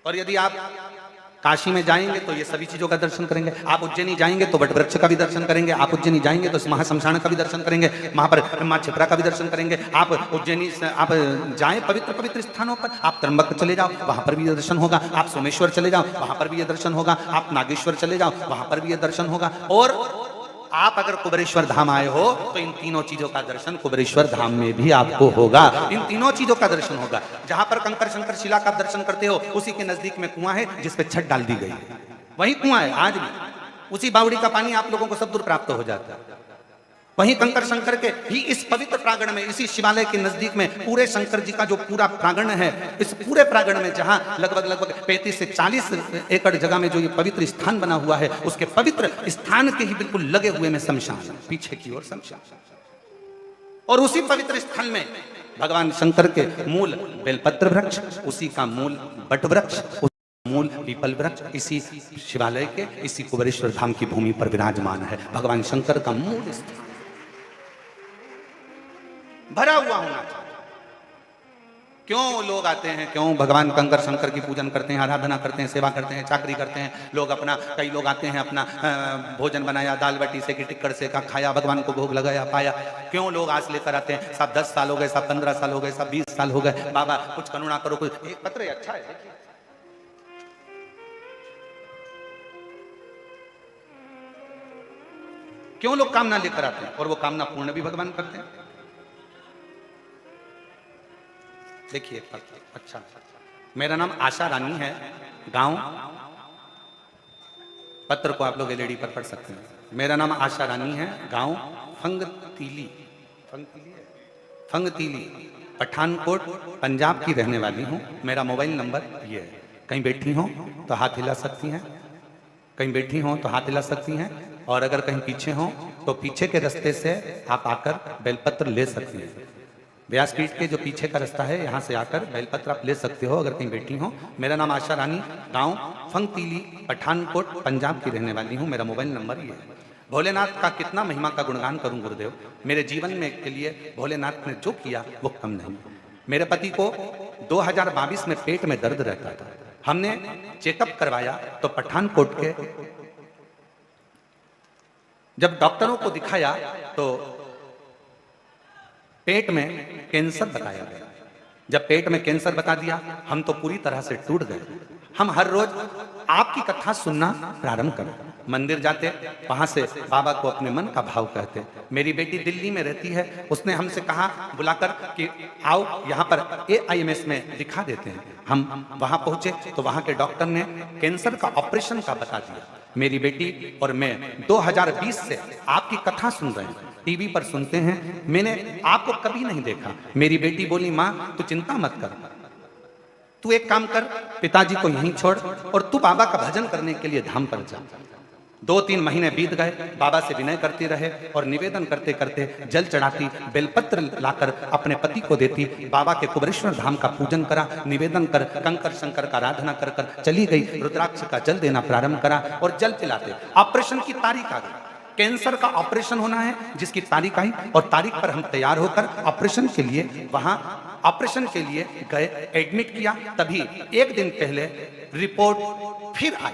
और यदि आप काशी में जाएंगे तो ये सभी चीजों का दर्शन करेंगे। आप उज्जैनी जाएंगे तो वट वृक्ष का भी दर्शन करेंगे। आप उज्जैनी जाएंगे तो महाशमशान का भी दर्शन करेंगे, वहां पर माँ छिपरा का भी दर्शन करेंगे। आप उज्जैनी आप जाएं पवित्र पवित्र स्थानों पर, आप त्र्यंबक चले जाओ, वहां पर भी ये दर्शन होगा। आप सोमेश्वर चले जाओ, वहां पर भी ये दर्शन होगा। आप नागेश्वर चले जाओ, वहां पर भी ये दर्शन होगा। और आप अगर कुबेरेश्वर धाम आए हो तो इन तीनों चीजों का दर्शन कुबेरेश्वर धाम में भी आपको होगा। इन तीनों चीजों का दर्शन होगा। जहां पर कंकर शंकर शिला का दर्शन करते हो, उसी के नजदीक में कुआं है जिस पे छत डाल दी गई है, वही कुआं है आज भी। उसी बावड़ी का पानी आप लोगों को सब दूर प्राप्त हो जाता है। वहीं कंकर शंकर के ही इस पवित्र प्रांगण में, इसी शिवालय के नजदीक में पूरे शंकर जी का जो पूरा प्रांगण है, इस पूरे प्रांगण में जहां लगभग 35 से 40 एकड़ जगह में जो ये पवित्र स्थान बना हुआ है, उसके पवित्र स्थान के ही बिल्कुल लगे हुए में शमशान, पीछे की ओर शमशान। और उसी पवित्र स्थल में भगवान शंकर के मूल बेलपत्र वृक्ष, उसी का मूल बट वृक्ष, मूल पीपल वृक्ष इसी शिवालय के, इसी कुबेरेश्वर धाम की भूमि पर विराजमान है। भगवान शंकर का मूल स्थान भरा हुआ होना चाहिए। क्यों लोग आते हैं, क्यों भगवान कंकर शंकर की पूजन करते हैं, आराधना करते हैं, सेवा करते हैं, चाकरी करते हैं लोग। अपना कई लोग आते हैं, अपना भोजन बनाया, दाल बाटी से कि टिक्कड़ से का खाया, भगवान को भोग लगाया, पाया। क्यों लोग आस लेकर आते हैं? सब 10 साल हो गए, सब 15 साल हो गए, सब 20 साल हो गए, बाबा कुछ करुणा करो, कुछ। एक पत्र अच्छा है, क्यों लोग कामना लेकर आते हैं और वो कामना पूर्ण भी भगवान करते हैं। देखिए अच्छा, मेरा नाम आशा रानी है, गांव, पत्र को आप लोग एलईडी पर पढ़ सकते हैं। मेरा नाम आशा रानी है, गांव फंगतीली, फंगतीली पठानकोट पंजाब की रहने वाली हूँ। मेरा मोबाइल नंबर ये है। कहीं बैठी हो तो हाथ हिला सकती हैं, कहीं बैठी हो तो हाथ हिला सकती हैं, और अगर कहीं पीछे हो तो पीछे के रास्ते से आप आकर बेलपत्र ले सकती हैं। व्यासपीठ के जो पीछे का रास्ता है, यहाँ से आकर बेलपत्र आप ले सकते हो अगर कहीं बैठी हो। मेरा नाम आशा रानी, गांव फंगतीली, पठानकोट पंजाब की रहने वाली हूँ। मेरा मोबाइल नंबर ये है। भोलेनाथ का कितना महिमा का गुणगान करूं गुरुदेव। मेरे जीवन में के लिए भोलेनाथ ने जो किया वो कम नहीं। मेरे पति को 2022 में पेट में दर्द रहता था। हमने चेकअप करवाया तो पठानकोट के जब डॉक्टरों को दिखाया तो पेट में कैंसर बताया गया। जब पेट में कैंसर बता दिया, हम तो पूरी तरह से टूट गए। हम हर रोज आपकी कथा सुनना प्रारंभ करें, मंदिर जाते, वहां से बाबा को अपने मन का भाव कहते। मेरी बेटी दिल्ली में रहती है, उसने हमसे कहा बुलाकर कि आओ यहाँ पर AIMS में दिखा देते हैं। हम वहां पहुंचे तो वहां के डॉक्टर ने कैंसर का ऑपरेशन का बता दिया। मेरी बेटी और मैं 2020 से आपकी कथा सुन रहे हैं, टीवी पर सुनते हैं, मैंने आपको कभी नहीं देखा। मेरी बेटी बोली, माँ तू चिंता मत कर, तू एक काम कर, पिताजी को यहीं छोड़ और तू बाबा का भजन करने के लिए धाम पर जा। 2-3 महीने बीत गए, बाबा से विनय करती रहे और निवेदन करते करते जल चढ़ाती, बेलपत्र लाकर अपने पति को देती, बाबा के कुबेरेश्वर धाम का पूजन करा, निवेदन कर कंकर शंकर का आराधना कर कर चली गई। रुद्राक्ष का जल देना प्रारंभ करा और जल पिलाते। ऑपरेशन की तारीख आ गई, कैंसर का ऑपरेशन होना है जिसकी तारीख आई, और तारीख पर हम तैयार होकर ऑपरेशन के लिए वहां ऑपरेशन के लिए गए, एडमिट किया। तभी एक दिन पहले रिपोर्ट फिर आई,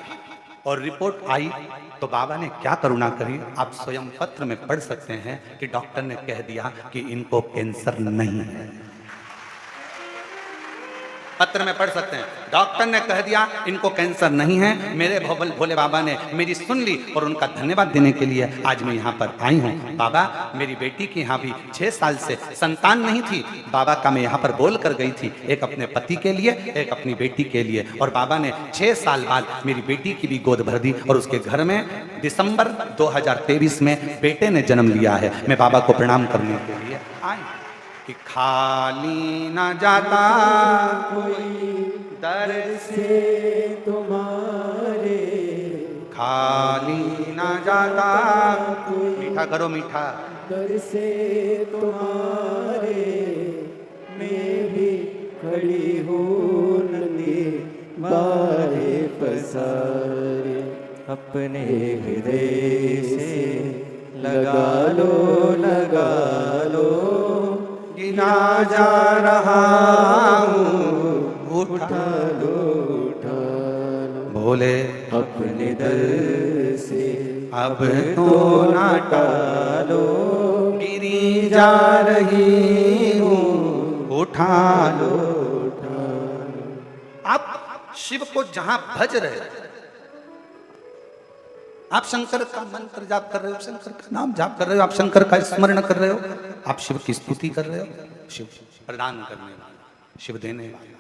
और रिपोर्ट आई तो बाबा ने क्या करुणा करी, आप स्वयं पत्र में पढ़ सकते हैं कि डॉक्टर ने कह दिया कि इनको कैंसर नहीं है। पत्र में पढ़ सकते हैं, डॉक्टर ने कह दिया इनको कैंसर नहीं है। मेरे भोले बाबा ने मेरी सुन ली और उनका धन्यवाद देने के लिए आज मैं यहाँ पर आई हूँ। बाबा मेरी बेटी की यहाँ भी 6 साल से संतान नहीं थी, बाबा का मैं यहाँ पर बोल कर गई थी, एक अपने पति के लिए, एक अपनी बेटी के लिए, और बाबा ने 6 साल बाद मेरी बेटी की भी गोद भर दी और उसके घर में दिसंबर 2023 में बेटे ने जन्म लिया है। मैं बाबा को प्रणाम करने के लिए आई कि खाली न जाता कोई दर से तुम्हारे, खाली न जाता कोई, मीठा करो मीठा, दर से तुम्हारे मैं भी खड़ी हूँ नदी बारे पसारे। अपने हृदय से लगा लो गिना जा रहा हूँ, उठा लो बोले अपने दर से अब तो ना टालो, गिरी जा रही हूँ, उठा लो। आप शिव को जहां भज रहे हो, आप शंकर का मंत्र जाप कर रहे हो, शंकर का नाम जाप कर रहे हो, आप शंकर का स्मरण कर रहे हो, आप शिव की स्तुति कर रहे हो। शिव प्रदान करने वाला, शिव देने वाला,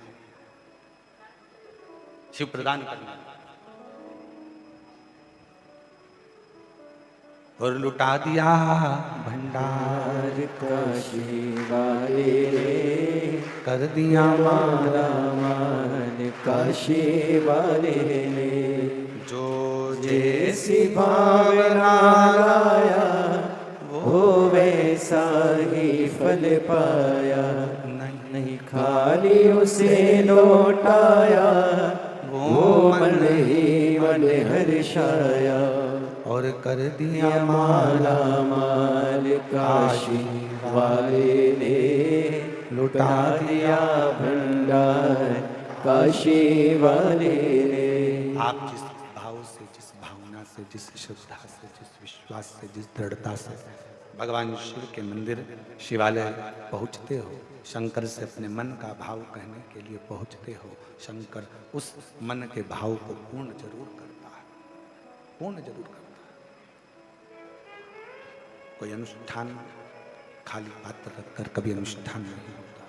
शिव प्रदान करने वाला। और लुटा दिया भंडार काशी वाले ने कर दिया मारा मान, काशी वाले ने जो जैसी भावना लाया वो वैसा ही फल पाया, नहीं खाली उसे लौटाया वो मन ही मन हर्षाया। और कर दिया माला माल काशी वाले ने लुटा दिया भंडार, काशी वाले ने। आप जिस भाव से, जिस भावना से, जिस श्रद्धा से, जिस विश्वास से, जिस दृढ़ता से भगवान शिव के मंदिर शिवालय पहुँचते हो, शंकर से अपने मन का भाव कहने के लिए पहुँचते हो, शंकर उस मन के भाव को पूर्ण जरूर करता है, पूर्ण जरूर करता है। कोई अनुष्ठान खाली पात्र रखकर कभी अनुष्ठान नहीं होता,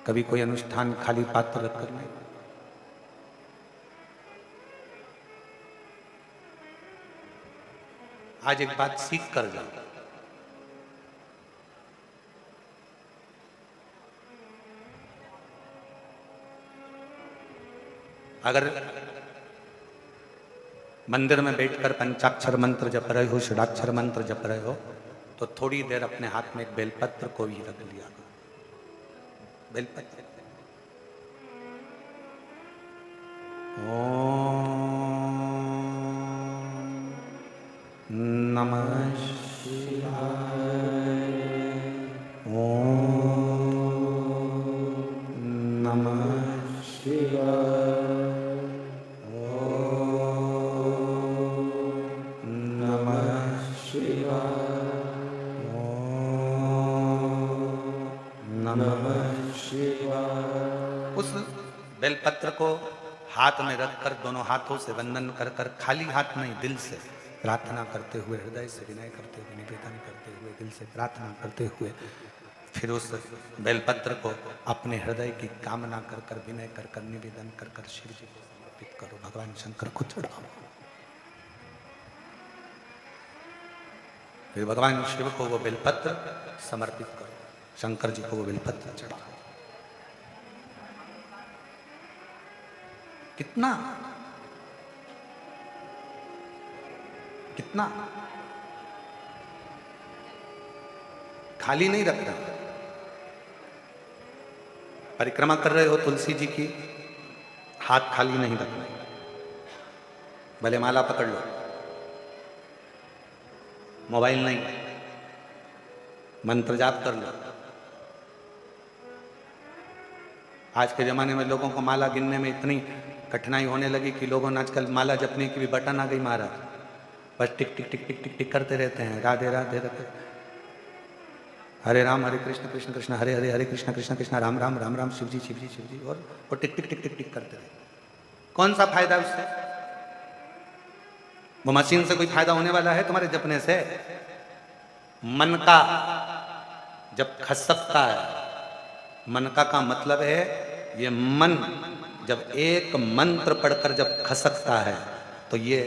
कभी कोई अनुष्ठान खाली पात्र रखकर नहीं। आज एक बात सीख कर जाओ, अगर मंदिर में बैठकर पंचाक्षर मंत्र जप रहे हो, षडाक्षर मंत्र जप रहे हो, तो थोड़ी देर अपने हाथ में एक बेलपत्र को भी रख लिया। बेलपत्र। ओम नमः शिवाय, ओम नमः शिवाय, उस बेलपत्र को हाथ में रखकर दोनों हाथों से वंदन कर कर, खाली हाथ नहीं, दिल से प्रार्थना करते हुए, हृदय से विनय करते हुए, निवेदन करते हुए, दिल से प्रार्थना करते हुए, फिर उस बेलपत्र को अपने हृदय की कामना कर कर, विनय कर कर, निवेदन कर कर शिव जी को समर्पित करो, भगवान शंकर को चढ़ाओ। फिर भगवान शिव को वो बेलपत्र समर्पित करो, शंकर जी को वो बेलपत्र चढ़ाओ। कितना कितना खाली नहीं रखना। परिक्रमा कर रहे हो तुलसी जी की, हाथ खाली नहीं रखना, भले माला पकड़ लो, मोबाइल नहीं, मंत्र जाप कर लो। आज के ज़माने में लोगों को माला गिनने में इतनी कठिनाई होने लगी कि लोगों ने आजकल माला जपने की भी बटन आ गई महाराज, बस टिक टिक टिक टिक टिक टिक करते रहते हैं, राधे राधे राधे, हरे राम हरे कृष्ण कृष्ण कृष्ण हरे हरे, हरे कृष्ण कृष्ण कृष्ण राम राम राम राम, शिव जी शिव जी शिव जी, और टिक टिक टिक टिक टिक करते रहे। कौन सा फायदा उससे? वो मशीन से कोई फायदा होने वाला है तुम्हारे जपने से? मन का जब खसकता है, मन का मतलब है ये मन जब एक मंत्र पढ़कर जब खसकता है तो ये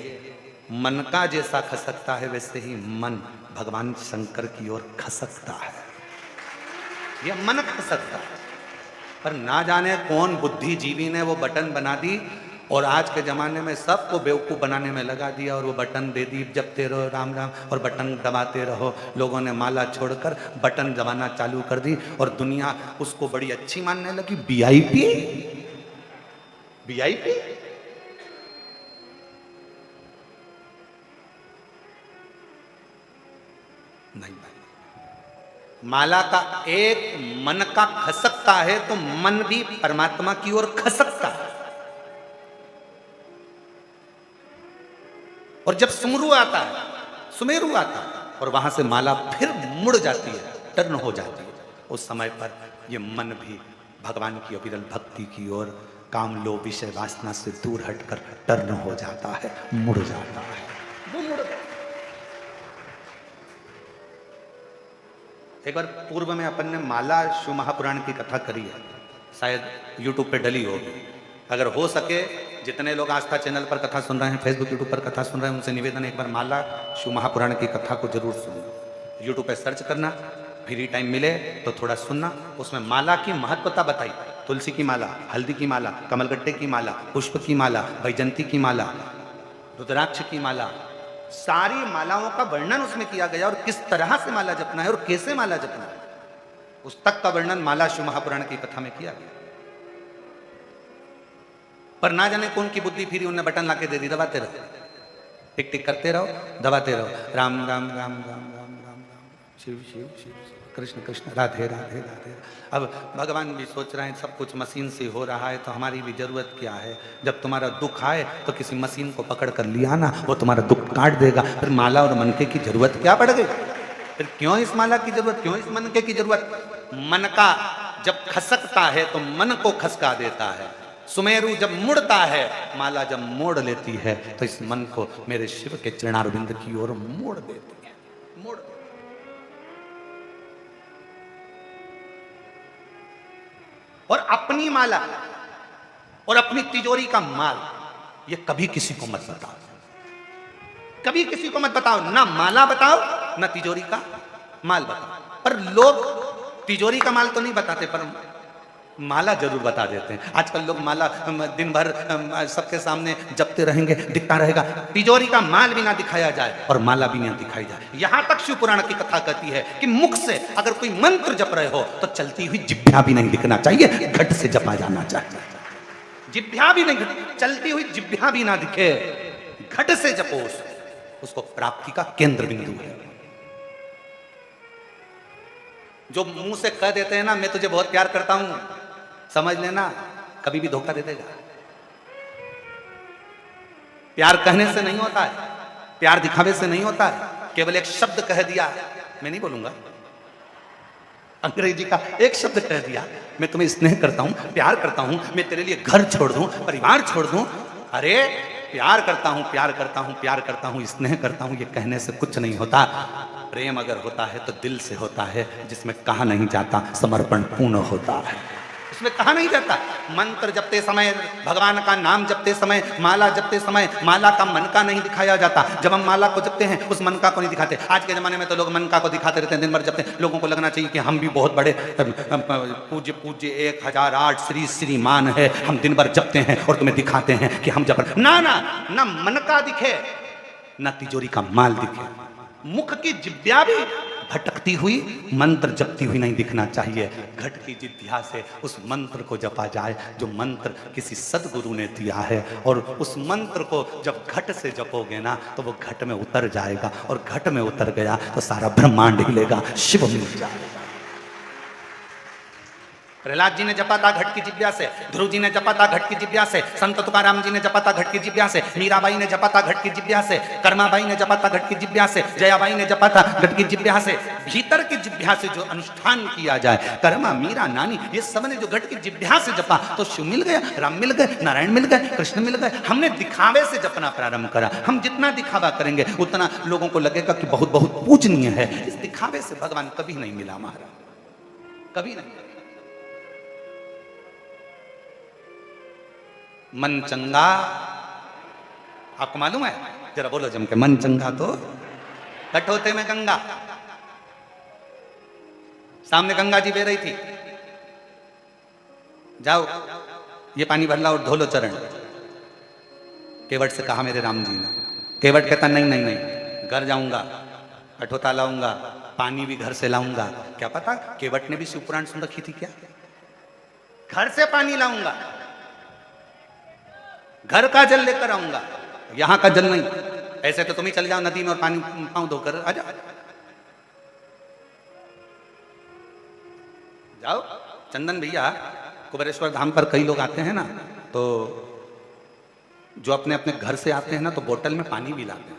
मन का जैसा खसकता है वैसे ही मन भगवान शंकर की ओर खसकता है। ये मन खसकता है, पर ना जाने कौन बुद्धिजीवी ने वो बटन बना दी और आज के ज़माने में सबको बेवकूफ़ बनाने में लगा दिया, और वो बटन दे दी, जपते रहो राम राम और बटन दबाते रहो। लोगों ने माला छोड़कर बटन दबाना चालू कर दी और दुनिया उसको बड़ी अच्छी मानने लगी। वीआईपी वीआईपी नहीं भाई, माला का एक मन का खसकता है तो मन भी परमात्मा की ओर खसकता है। और जब सुमरू आता है, सुमेरु आता है, और वहां से माला फिर मुड़ जाती है, टर्न हो जाती है, उस समय पर ये मन भी भगवान की अविरल भक्ति की ओर, काम लोभ विषय वासना से दूर हटकर टर्न हो जाता है, मुड़ जाता है, वो मुड़ गया। एक बार पूर्व में अपन ने माला शिव महापुराण की कथा करी है, शायद YouTube पे डली होगी। अगर हो सके जितने लोग आस्था चैनल पर कथा सुन रहे हैं, फेसबुक यूट्यूब पर कथा सुन रहे हैं, उनसे निवेदन एक बार माला शिव महापुराण की कथा को जरूर सुनना। यूट्यूब पे सर्च करना, फ्री टाइम मिले तो थोड़ा सुनना। उसमें माला की महत्वता बताई, तुलसी की माला, हल्दी की माला, कमलगट्टे की माला, पुष्प की माला, वैजंती की माला, रुद्राक्ष की माला, सारी मालाओं का वर्णन उसमें किया गया और किस तरह से माला जपना है और कैसे माला जपना है, उस तक का वर्णन माला शिव महापुराण की कथा में किया गया। पर ना जाने कौन की बुद्धि फिरी, उन्हें बटन लाके दे दी, दबाते रहो, टिक टिक करते रहो, दबाते रहो, राम राम राम राम राम राम राम, शिव शिव शिव कृष्ण कृष्ण, राधे राधे राधे। अब भगवान भी सोच रहे हैं सब कुछ मशीन से हो रहा है तो हमारी भी जरूरत क्या है। जब तुम्हारा दुख आए तो किसी मशीन को पकड़ कर लिया ना, वो तुम्हारा दुख काट देगा। फिर माला और मनके की जरूरत क्या पड़ गई? फिर क्यों इस माला की जरूरत, क्यों इस मनके की जरूरत? मन का जब खसकता है तो मन को खसका देता है। सुमेरु जब मुड़ता है, माला जब मोड़ लेती है तो इस मन को मेरे शिव के चरणारविंद की ओर मोड़ देती है, मोड़। और अपनी माला और अपनी तिजोरी का माल, ये कभी किसी को मत बताओ, कभी किसी को मत बताओ। ना माला बताओ, ना तिजोरी का माल बताओ। पर लोग तिजोरी का माल तो नहीं बताते, पर माला जरूर बता देते हैं। आजकल लोग माला दिन भर सबके सामने जपते रहेंगे, दिखता रहेगा। तिजोरी का माल भी ना दिखाया जाए और माला भी ना दिखाई जाए। यहां तक शिव पुराण की कथा कहती है कि मुख से अगर कोई मंत्र जप रहे हो तो चलती हुई जिभ्या भी नहीं दिखना चाहिए, घट से जपा जाना चाहिए। जिभ्या भी नहीं, चलती हुई जिभ्या भी ना दिखे, घट से जपो। उसको प्राप्ति का केंद्र बिंदु है। जो मुंह से कह देते हैं ना, मैं तुझे बहुत प्यार करता हूं, समझ लेना कभी भी धोखा दे देगा। प्यार कहने से नहीं होता है, प्यार दिखावे से नहीं होता है। केवल एक शब्द कह दिया, मैं नहीं बोलूंगा, अंग्रेजी का एक शब्द कह दिया, मैं तुम्हें स्नेह करता हूं, प्यार करता हूं, मैं तेरे लिए घर छोड़ दूं, परिवार छोड़ दूं। अरे प्यार करता हूं, प्यार करता हूं, प्यार करता हूं, स्नेह करता हूं, ये कहने से कुछ नहीं होता। प्रेम अगर होता है तो दिल से होता है, जिसमें कहा नहीं जाता, समर्पण पूर्ण होता है, उसमें कहा नहीं जाता। मंत्र जपते समय, भगवान का नाम जपते समय, माला जपते समय, माला का मनका नहीं दिखाया जाता। जब हम माला को जपते हैं, उस मनका को नहीं दिखाते। आज के जमाने में तो लोग मनका को दिखाते रहते हैं, दिन भर जपते हैं। लोगों को लगना चाहिए कि हम भी बहुत बड़े पूज्य पूज्य 1008 श्री श्रीमान है, हम दिन भर जपते हैं और तुम्हें दिखाते हैं कि हम जप। ना ना ना, मनका दिखे ना तिजोरी का माल दिखे। मुख की जिभ्या भी भटकती हुई, मंत्र जपती हुई नहीं दिखना चाहिए। घट की जिभ्या से उस मंत्र को जपा जाए जो मंत्र किसी सदगुरु ने दिया है, और उस मंत्र को जब घट से जपोगे ना तो वो घट में उतर जाएगा, और घट में उतर गया तो सारा ब्रह्मांड हिलेगा, शिव मिल जाएगा। प्रहलाद जी ने जपा था घट की जिभ्या से, ध्रुव जी ने जपा था घट की जिभ्या से, संत तुकाराम जी ने जपा था घट की जिभ्या से, मीराबाई ने जपा था घट की जिभ्या से, कर्माबाई ने जपा था घट की जिभ्या से, जयाबाई ने जपा था घट की जिभ्या से। भीतर की जिभ्या से जो अनुष्ठान किया जाए, कर्मा, मीरा, नानी, ये सब ने जो घट की जिभ्या से जपा तो शिव मिल गया, राम मिल गए, नारायण मिल गए, कृष्ण मिल गए। हमने दिखावे से जपना प्रारंभ करा। हम जितना दिखावा करेंगे उतना लोगों को लगेगा कि बहुत बहुत पूजनीय है। इस दिखावे से भगवान कभी नहीं मिला महाराज, कभी नहीं। मन चंगा, आपको मालूम है? जरा बोलो जम के, मन चंगा तो कठोते में गंगा। सामने गंगा जी बह रही थी, जाओ ये पानी भर लाओ और धो लो चरण। केवट से कहा मेरे राम जी ने। केवट कहता नहीं नहीं नहीं, घर जाऊंगा, कठोता लाऊंगा, पानी भी घर से लाऊंगा। क्या पता केवट ने भी शिव पुराण सुन रखी थी क्या? घर से पानी लाऊंगा, घर का जल लेकर आऊंगा, यहां का जल नहीं। ऐसे तो तुम ही चले जाओ नदी में और पानी पांव धोकर आ जाओ। जाओ चंदन भैया, कुबेरेश्वर धाम पर कई लोग आते हैं ना, तो जो अपने अपने घर से आते हैं ना तो बोतल में पानी भी लाते हैं।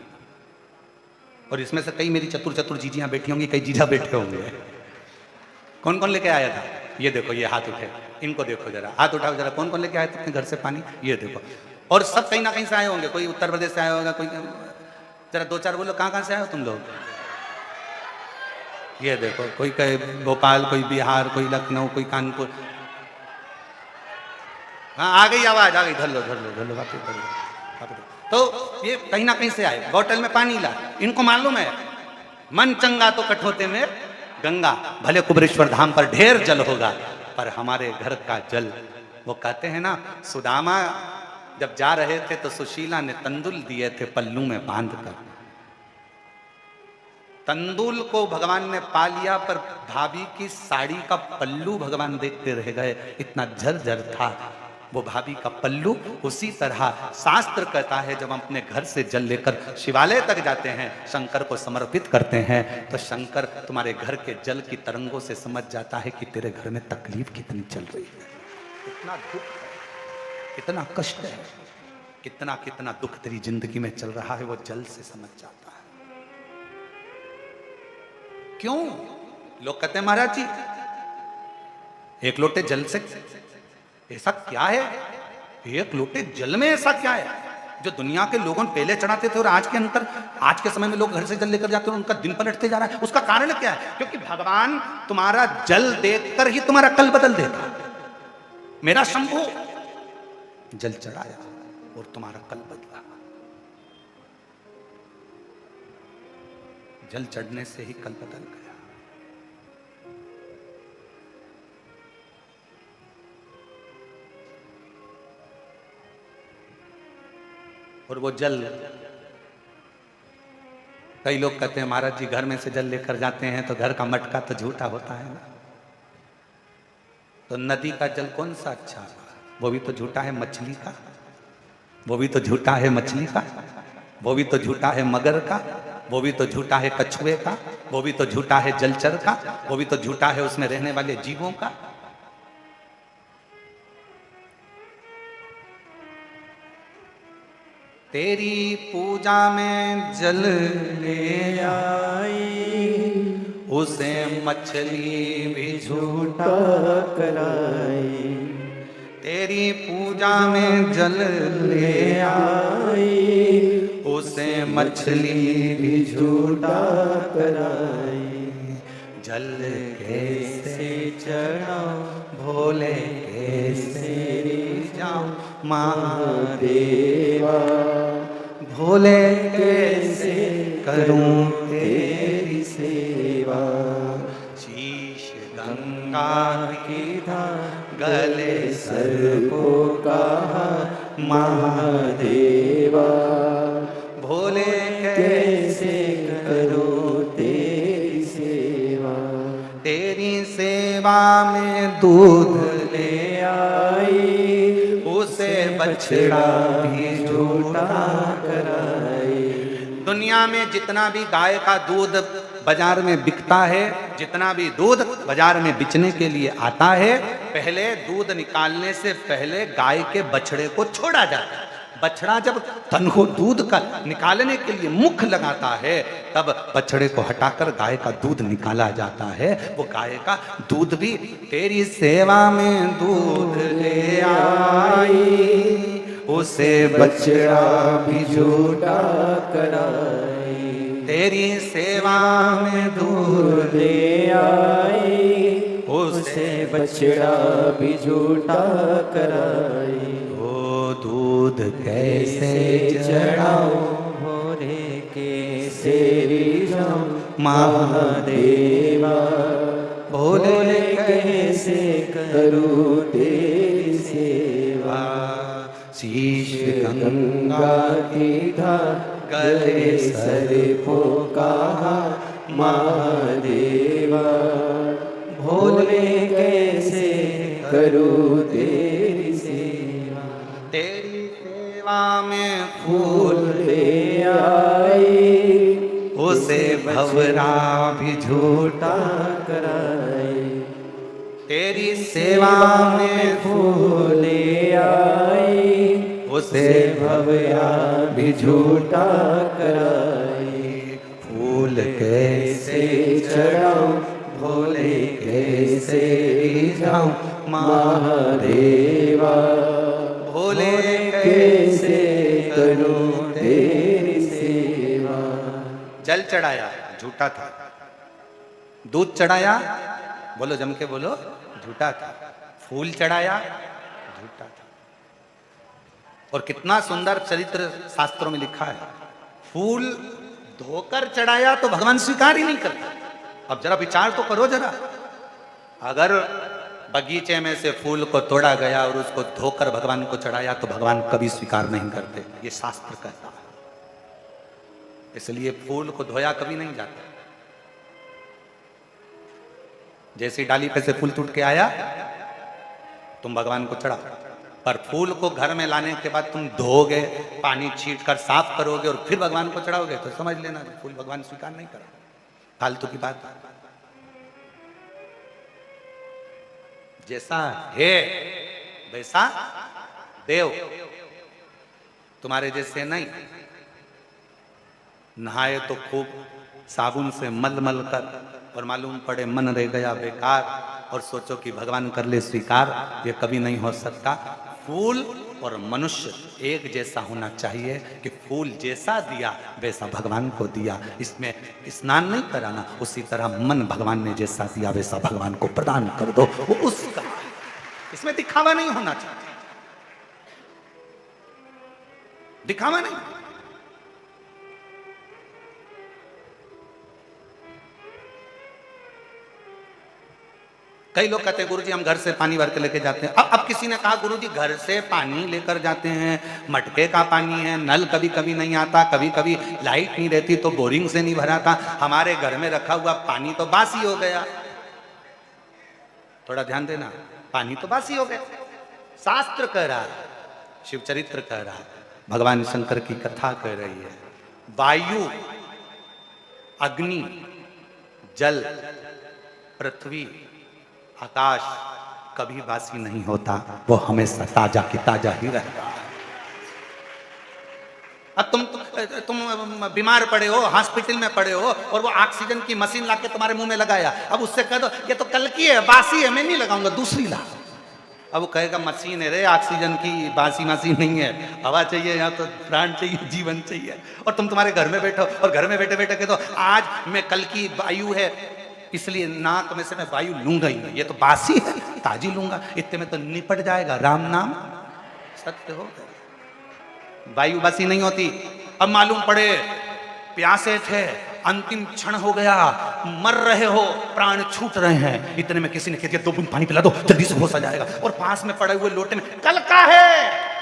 और इसमें से कई मेरी चतुर चतुर जीजियां बैठी होंगी, कई जीजा बैठे होंगे। कौन कौन लेके आया था? ये देखो, ये हाथ उठे, इनको देखो जरा, हाथ उठाओ जरा, कौन कौन लेके आए थे अपने घर से पानी? ये देखो। और सब कहीं ना कहीं से आए होंगे, कोई उत्तर प्रदेश से आया होगा, कोई, जरा दो चार बोलो, कहाँ कहाँ से आए हो तुम लोग? ये देखो, कोई कहे भोपाल, कोई बिहार, कोई लखनऊ, कोई कानपुर। हाँ, आ गई आवाज, आ गई, धर लो धर लो धर लो, वापस धर लो। तो ये कहीं ना कहीं से आए, बोतल में पानी ला। इनको मालूम है मन चंगा तो कठोते में गंगा, भले कुबरेश्वर धाम पर ढेर जल होगा पर हमारे घर का जल। वो कहते हैं ना, सुदामा जब जा रहे थे तो सुशीला ने तंदुल दिए थे पल्लू में बांध कर। तंदुल को भगवान ने पा लिया पर भाभी की साड़ी का पल्लू भगवान देखते रह गए, इतना झरझर था वो भाभी का पल्लू। उसी तरह शास्त्र कहता है जब हम अपने घर से जल लेकर शिवालय तक जाते हैं, शंकर को समर्पित करते हैं, तो शंकर तुम्हारे घर के जल की तरंगों से समझ जाता है कि तेरे घर में तकलीफ कितनी चल रही है, कितना दुख है, कितना कष्ट है, कितना कितना दुख तेरी जिंदगी में चल रहा है, वो जल से समझ जाता है। क्यों? लोग कहते हैं महाराज जी एक लोटे जल से ऐसा क्या है, एक लोटे जल में ऐसा क्या है जो दुनिया के लोगों ने पहले चढ़ाते थे और आज के समय में लोग घर से जल लेकर जाते हैं, उनका दिन पलटते जा रहा है। उसका कारण क्या है? क्योंकि भगवान तुम्हारा जल देखकर ही तुम्हारा कल बदल देता। मेरा शंभू जल चढ़ाया और तुम्हारा कल बदला। जल चढ़ने से ही कल बदल गया। और वो जल, कई लोग कहते हैं महाराज जी घर में से जल लेकर जाते हैं तो घर का मटका तो झूठा होता है ना, तो नदी का जल कौन सा अच्छा? वो भी तो झूठा है मछली का, वो भी तो झूठा है मछली का, वो भी तो झूठा है मगर का, वो भी तो झूठा है कछुए का, वो भी तो झूठा है जलचर का, वो भी तो झूठा है उसमें रहने वाले जीवों का। तेरी पूजा में जल ले आई, उसे मछली भी झूठा कराई। तेरी पूजा में जल ले आई, उसे मछली भी झूठा कराई। जल कैसे चढ़ाऊं भोले कैसे जाऊं महादेवा, भोले कैसे करूं तेरी सेवा। शीश गंगा की धार गले सर को कहा महादेवा, भोले कैसे करूं तेरी सेवा। तेरी सेवा में दूध ले आई, उसे बछड़ा भी झूठा कराई। दुनिया में जितना भी गाय का दूध बाजार में बिकता है, जितना भी दूध बाजार में बेचने के लिए आता है, पहले दूध निकालने से पहले गाय के बछड़े को छोड़ा जाता है। बछड़ा जब तन को दूध का निकालने के लिए मुख लगाता है, तब बछड़े को हटाकर गाय का दूध निकाला जाता है। वो गाय का दूध भी तेरी सेवा में दूध ले आई, उसे बछड़ा भी झूठा कराई। तेरी सेवा में दूध ले आई, उसे बछड़ा भी झूठा कराई। दूध कैसे चढ़ाऊं भोरे कैसे जाऊं महादेवा, भोले कैसे करूं तेरी सेवा। शीश गंगा की धार गले सर को कहा महादेवा, भोले कैसे करूं तेरी सेवा। तेरी सेवा में फूल ले आई, उसे भंवरा भी झूठा कराई। तेरी सेवा में फूल ले आई, उसे भवया भी झूठा कराए। फूल कैसे चढ़ाऊं भोले कैसे जाऊं महादेवा, भोले कैसे करूं तेरी सेवा। जल चढ़ाया झूठा था, दूध चढ़ाया बोलो जम के बोलो झूठा था, फूल चढ़ाया झूठा था। और कितना सुंदर चरित्र शास्त्रों में लिखा है, फूल धोकर चढ़ाया तो भगवान स्वीकार ही नहीं करता। अब जरा विचार तो करो जरा, अगर बगीचे में से फूल को तोड़ा गया और उसको धोकर भगवान को चढ़ाया तो भगवान कभी स्वीकार नहीं करते, ये शास्त्र कहता है। इसलिए फूल को धोया कभी नहीं जाता। जैसी डाली पे से फूल टूट के आया तुम भगवान को चढ़ाओ, पर फूल को घर में लाने के बाद तुम धोगे, पानी छीट कर साफ करोगे और फिर भगवान को चढ़ाओगे तो समझ लेना फूल भगवान स्वीकार नहीं करा, फालतू की बात। जैसा है वैसा देव, तुम्हारे जैसे नहीं। नहाए तो खूब साबुन से मल मल कर और मालूम पड़े मन रह गया बेकार, और सोचो कि भगवान कर ले स्वीकार, ये कभी नहीं हो सकता। फूल और मनुष्य एक जैसा होना चाहिए कि फूल जैसा दिया वैसा भगवान को दिया। इसमें स्नान नहीं कराना, उसी तरह मन भगवान ने जैसा दिया वैसा भगवान को प्रदान कर दो, वो उसका। इसमें दिखावा नहीं होना चाहिए, दिखावा नहीं। कई लोग कहते हैं गुरुजी हम घर से पानी भर के लेके जाते हैं। अब किसी ने कहा गुरुजी घर से पानी लेकर जाते हैं, मटके का पानी है, नल कभी कभी नहीं आता, कभी कभी लाइट नहीं रहती तो बोरिंग से नहीं भराता, हमारे घर में रखा हुआ पानी तो बासी हो गया। थोड़ा ध्यान देना, पानी तो बासी हो गया। शास्त्र कह रहा है, शिव चरित्र कह रहा है, भगवान शंकर की कथा कह रही है, वायु, अग्नि, जल, पृथ्वी, आकाश कभी बासी नहीं होता, वो हमेशा ताजा की ताजा ही रहता है। अब तुम बीमार पड़े हो, हॉस्पिटल में पड़े हो और वो ऑक्सीजन की मशीन लाके तुम्हारे मुंह में लगाया, अब उससे कह दो ये तो कल की है, बासी है, मैं नहीं लगाऊंगा, दूसरी ला। अब वो कहेगा मशीन है रे, ऑक्सीजन की, बासी मशीन नहीं है, हवा चाहिए, यहाँ तो प्राण चाहिए, जीवन चाहिए। और तुम तुम्हारे घर में बैठो और घर में बैठे बैठे कह दो आज मैं कल की वायु है इसलिए नाक में से मैं वायु लूंगा ही नहीं, ये तो बासी है, ताजी लूंगा, इतने में तो निपट जाएगा, राम नाम सत्य हो गया। वायु बासी नहीं होती। अब मालूम पड़े प्यासे थे, अंतिम क्षण हो गया, मर रहे हो, प्राण छूट रहे हैं, इतने में किसी ने कह दिया 2 बूंद पानी पिला दो, जल्दी से होश आ जाएगा। और पास में पड़े हुए लोटे में कल का है,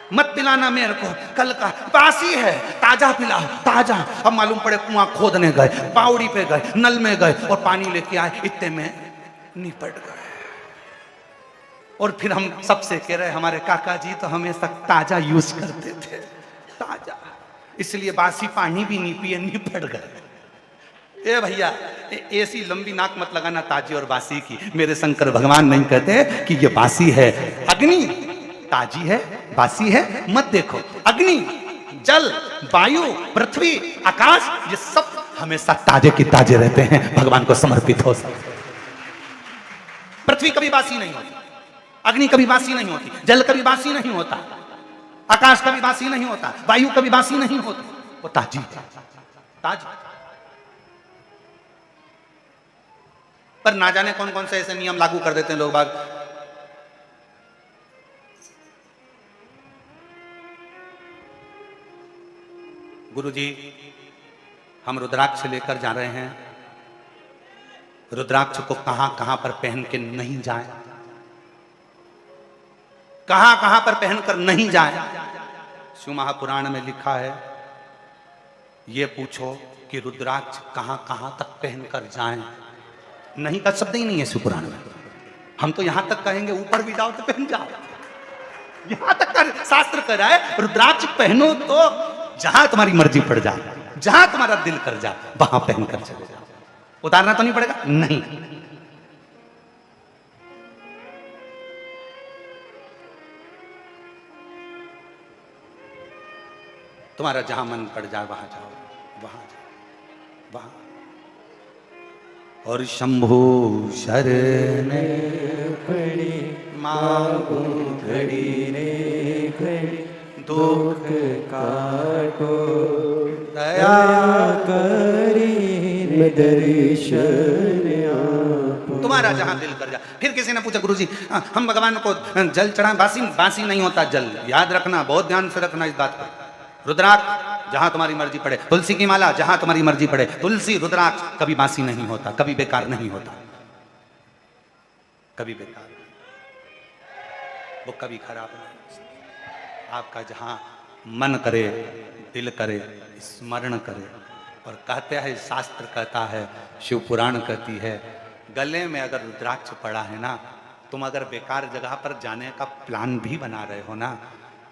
मत पिलाना मेरे को, कल का बासी है, ताजा पिलाओ, ताजा। अब मालूम पड़े कुआं खोदने गए, बावड़ी पे गए, नल में गए और पानी लेके आए, इतने में निपट गए। और फिर हम सबसे कह रहे हमारे काका जी तो हमेशा ताजा यूज करते थे, ताजा, इसलिए बासी पानी भी नहीं पिए, निपट गए। ए भैया ऐसी लंबी नाक मत लगाना ताजी और बासी की। मेरे शंकर भगवान नहीं कहते कि ये बासी है, अग्नि ताजी है, बासी है, मत देखो। अग्नि, जल, वायु, पृथ्वी, आकाश, ये सब हमेशा ताजे की ताजे रहते हैं, भगवान को समर्पित हो सकते। पृथ्वी कभी बासी नहीं होती, अग्नि कभी बासी नहीं होती, जल कभी बासी नहीं होता, आकाश कभी बासी नहीं होता, वायु कभी बासी नहीं होती, वो ताजी ताजी। पर ना जाने कौन कौन से ऐसे नियम लागू कर देते हैं लोग बाग। गुरुजी हम रुद्राक्ष लेकर जा रहे हैं, रुद्राक्ष को कहां कहां पर पहन के नहीं जाए, कहां कहां पर पहनकर नहीं जाए। शिव महापुराण में लिखा है, ये पूछो कि रुद्राक्ष कहां कहां तक पहनकर जाएं। नहीं का शब्द ही नहीं है शिव पुराण में। हम तो यहां तक कहेंगे ऊपर भी जाओ तो पहन जाओ, यहां तक का शास्त्र कह रहा है रुद्राक्ष पहनो तो जहां तुम्हारी मर्जी पड़ जाए, जहां तुम्हारा दिल कर जाए वहां पहनकर चले जाओ। उतारना तो नहीं पड़ेगा, नहीं। तुम्हारा जहां मन पड़ जाए वहां जाओ, वहां जाओ, वहां। और शंभु शरण पड़ी मांगू घड़ी रे घड़ी दुख काटो दया करी दर्शन आपो। तुम्हारा जहां दिल कर जा। फिर किसी ने पूछा गुरुजी हम भगवान को जल चढ़ाएं, बासी नहीं होता जल, याद रखना, बहुत ध्यान से रखना इस बात को। रुद्राक्ष जहां तुम्हारी मर्जी पड़े, तुलसी की माला जहां तुम्हारी मर्जी पड़े, तुलसी रुद्राक्ष कभी बासी नहीं होता, कभी बेकार नहीं होता, कभी बेकार नहीं, वो कभी खराब नहीं। आपका जहां मन करे, दिल करे, स्मरण करे। और कहते हैं, शास्त्र कहता है, शिव पुराण कहती है, गले में अगर रुद्राक्ष पड़ा है ना, तुम अगर बेकार जगह पर जाने का प्लान भी बना रहे हो ना,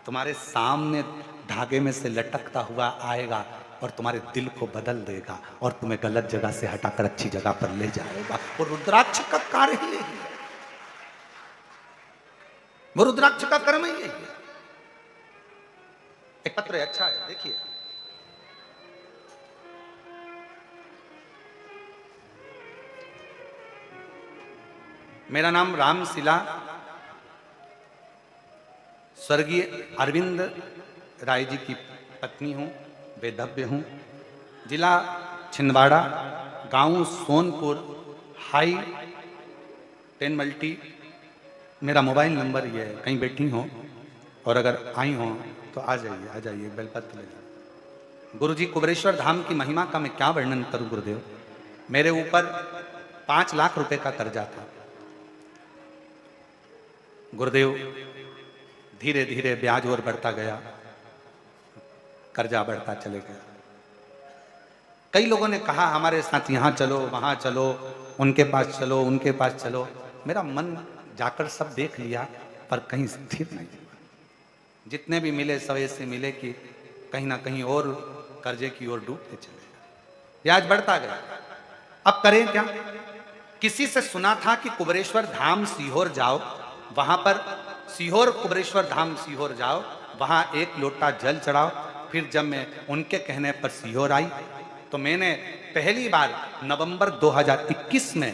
तुम्हारे सामने धागे में से लटकता हुआ आएगा और तुम्हारे दिल को बदल देगा और तुम्हें गलत जगह से हटाकर अच्छी जगह पर ले जाएगा। वो रुद्राक्ष का कार्य ही यही है, वो रुद्राक्ष का कर्म ही यही है। एक पत्र है, अच्छा है, देखिए। मेरा नाम रामशिला, स्वर्गीय अरविंद राय जी की पत्नी हूं, वेदव्य हूं, जिला छिंदवाड़ा, गांव सोनपुर, हाई 10 मल्टी। मेरा मोबाइल नंबर ये है, कहीं बैठी हो और अगर आई हो तो आ जाइए, बेलपत्र ले जाइए। गुरुजी कुबेरेश्वर धाम की महिमा का मैं क्या वर्णन करूं गुरुदेव। मेरे ऊपर 5 लाख रुपए का कर्जा था गुरुदेव, धीरे धीरे ब्याज और बढ़ता गया, कर्जा बढ़ता चले गया। कई लोगों ने कहा हमारे साथ यहाँ चलो, वहाँ चलो, उनके पास चलो, उनके पास चलो। मेरा मन जाकर सब देख लिया पर कहीं स्थिर नहीं हुआ। जितने भी मिले सवे से मिले कि कहीं ना कहीं और कर्जे की ओर डूबते चले गए, ब्याज बढ़ता गया। अब करें क्या? किसी से सुना था कि कुबेरेश्वर धाम सीहोर जाओ, वहां पर सीहोर कुबेरेश्वर धाम सीहोर जाओ, वहां 1 लोटा जल चढ़ाओ। फिर जब मैं उनके कहने पर सीहोर आई तो मैंने पहली बार नवंबर 2021 में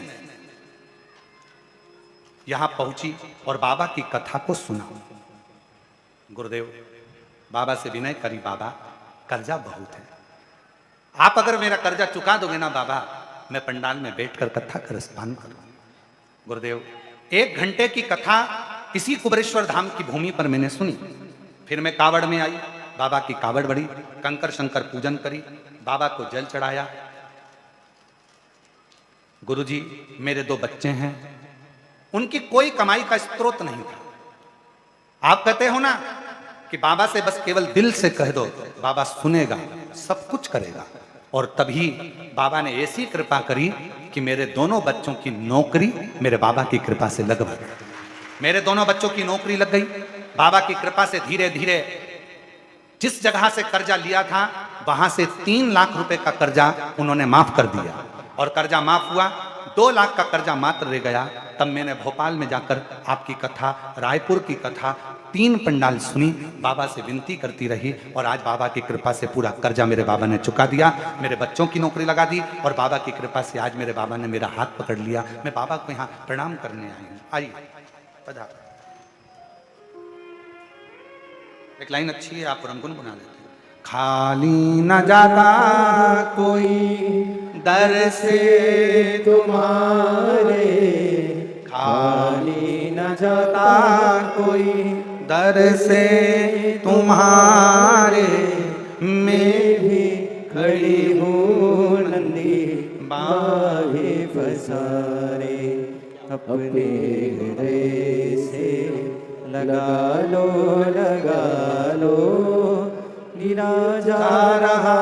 यहां पहुंची और बाबा की कथा को सुना। गुरुदेव, बाबा से विनय करी, बाबा कर्जा बहुत है, आप अगर मेरा कर्जा चुका दोगे ना बाबा, मैं पंडाल में बैठकर कथा का रसपान करूंगा। गुरुदेव, 1 घंटे की कथा इसी कुबेरेश्वर धाम की भूमि पर मैंने सुनी। फिर मैं कावड़ में आई, बाबा की कावड़ बढ़ी, कंकर शंकर पूजन करी, बाबा को जल चढ़ाया। गुरुजी, मेरे 2 बच्चे हैं, उनकी कोई कमाई का स्रोत नहीं था। आप कहते हो ना कि बाबा से बस केवल दिल से कह दो, बाबा सुनेगा, सब कुछ करेगा। और तभी बाबा ने ऐसी कृपा करी कि मेरे दोनों बच्चों की नौकरी मेरे बाबा की कृपा से लग गई। मेरे दोनों बच्चों की नौकरी लग गई। बाबा की कृपा से धीरे धीरे जिस जगह से कर्जा लिया था वहां से 3 लाख रुपए का कर्जा उन्होंने माफ कर दिया। और कर्जा माफ हुआ, 2 लाख का कर्जा मात्र रह गया। तब मैंने भोपाल में जाकर आपकी कथा, रायपुर की कथा, 3 पंडाल सुनी, बाबा से विनती करती रही और आज बाबा की कृपा से पूरा कर्जा मेरे बाबा ने चुका दिया, मेरे बच्चों की नौकरी लगा दी और बाबा की कृपा से आज मेरे बाबा ने मेरा हाथ पकड़ लिया। मैं बाबा को यहाँ प्रणाम करने आई हूँ। आइए, पधार। एक लाइन अच्छी है, आप रंगुन बना लेते हैं। खाली न जाता कोई दर से तुम्हारे, खाली न जाता कोई दर से तुम्हारे, मैं भी खड़ी हूँ नंदी बाहे पसारे। अपने हृदय से लगा लो गिरा जा रहा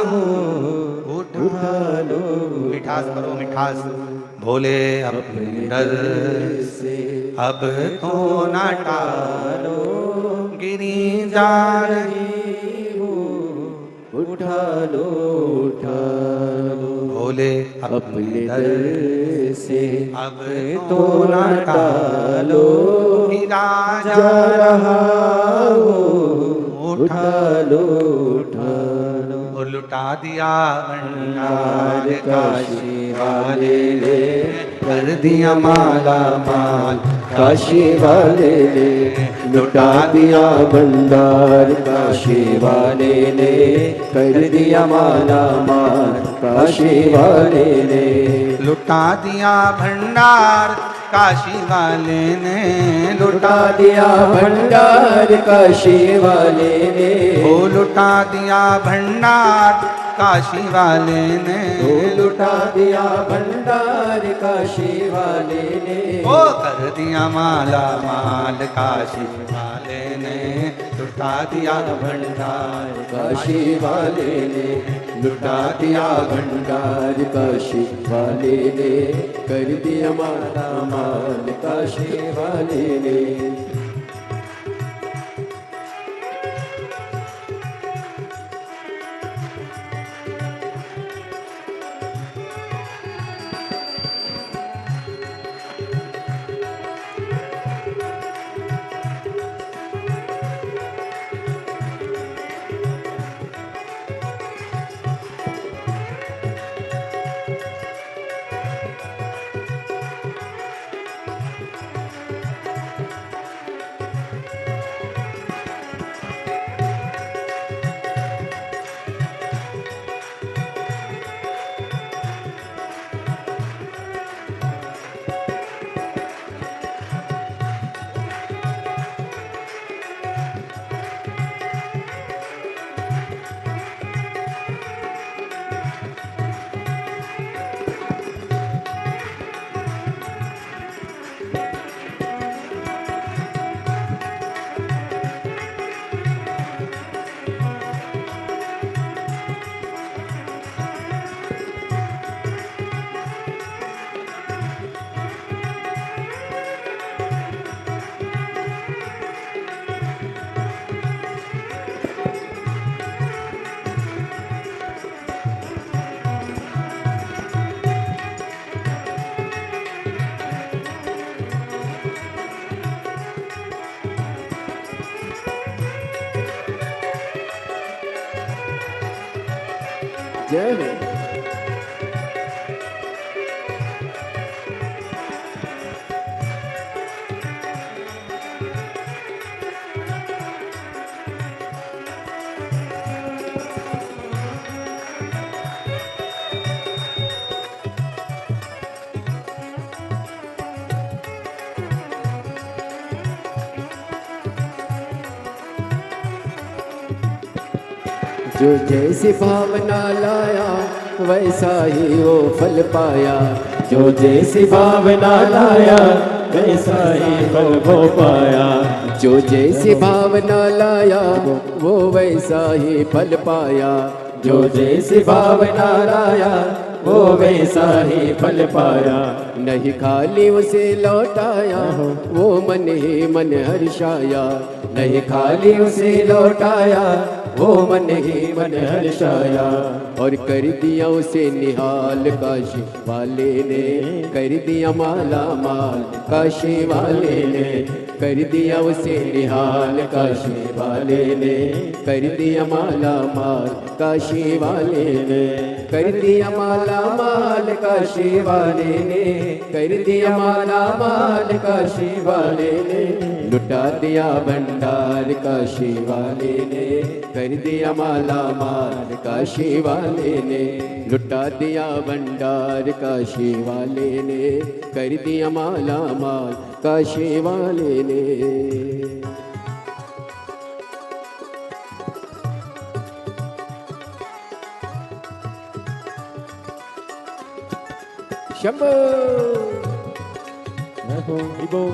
हूँ, उठा लो। मिठास करो, मिठास। भोले अपने डर से अब तो न टालो, गिरी जा रही हूँ, उठा लो। भोले अपने दर से अब तो न टालो, गिरा जा रहा हूँ, उठा लो। वो लुटा दिया भंडार भंडार काशी काशी वाले ने कर दिया माला माल काशी वाले ने लुटा दिया भंडार काशी वाले ने कर दिया माला माल काशी वाले ने लुटा दिया भंडार काशी वाले ने लुटा दिया भंडार काशी वाले ने वो लुटा दिया भंडार काशी वाले ने लुटा दिया भंडार काशी वाले ने वो कर दिया माला माल काशी वाले ने लुटा दिया भंडार काशी वाले ने लुटा दिया भंडार काशी वाले ने कर दिया माला माल काशी वाले ने जय हो जो जैसी भावना लाया वैसा ही वो फल पाया जो जैसी भावना लाया वैसा ही फल वो पाया जो जैसी भावना लाया वो वैसा ही फल पाया जो जैसी भावना लाया वो वैसा ही फल पाया नहीं खाली उसे लौटाया वो मन ही मन हर्षाया नहीं खाली उसे लौटाया वो मन ही मन हर्षाया और कर दिया उसे निहाल काशी वाले ने कर दिया माला माल काशी वाले ने कर दिया उसे निहाल काशी वाले ने कर दिया माला माल काशी वाले ने कर दिया माला माल काशी वाले ने कर दिया माला माल काशी वाले ने लुटा दिया भंडार काशी वाले ने कर दिया माला माल काशी वाले ने लुटा दिया भंडार काशी वाले ने कर दिया माला माल काशी वाले ने शंभो विभो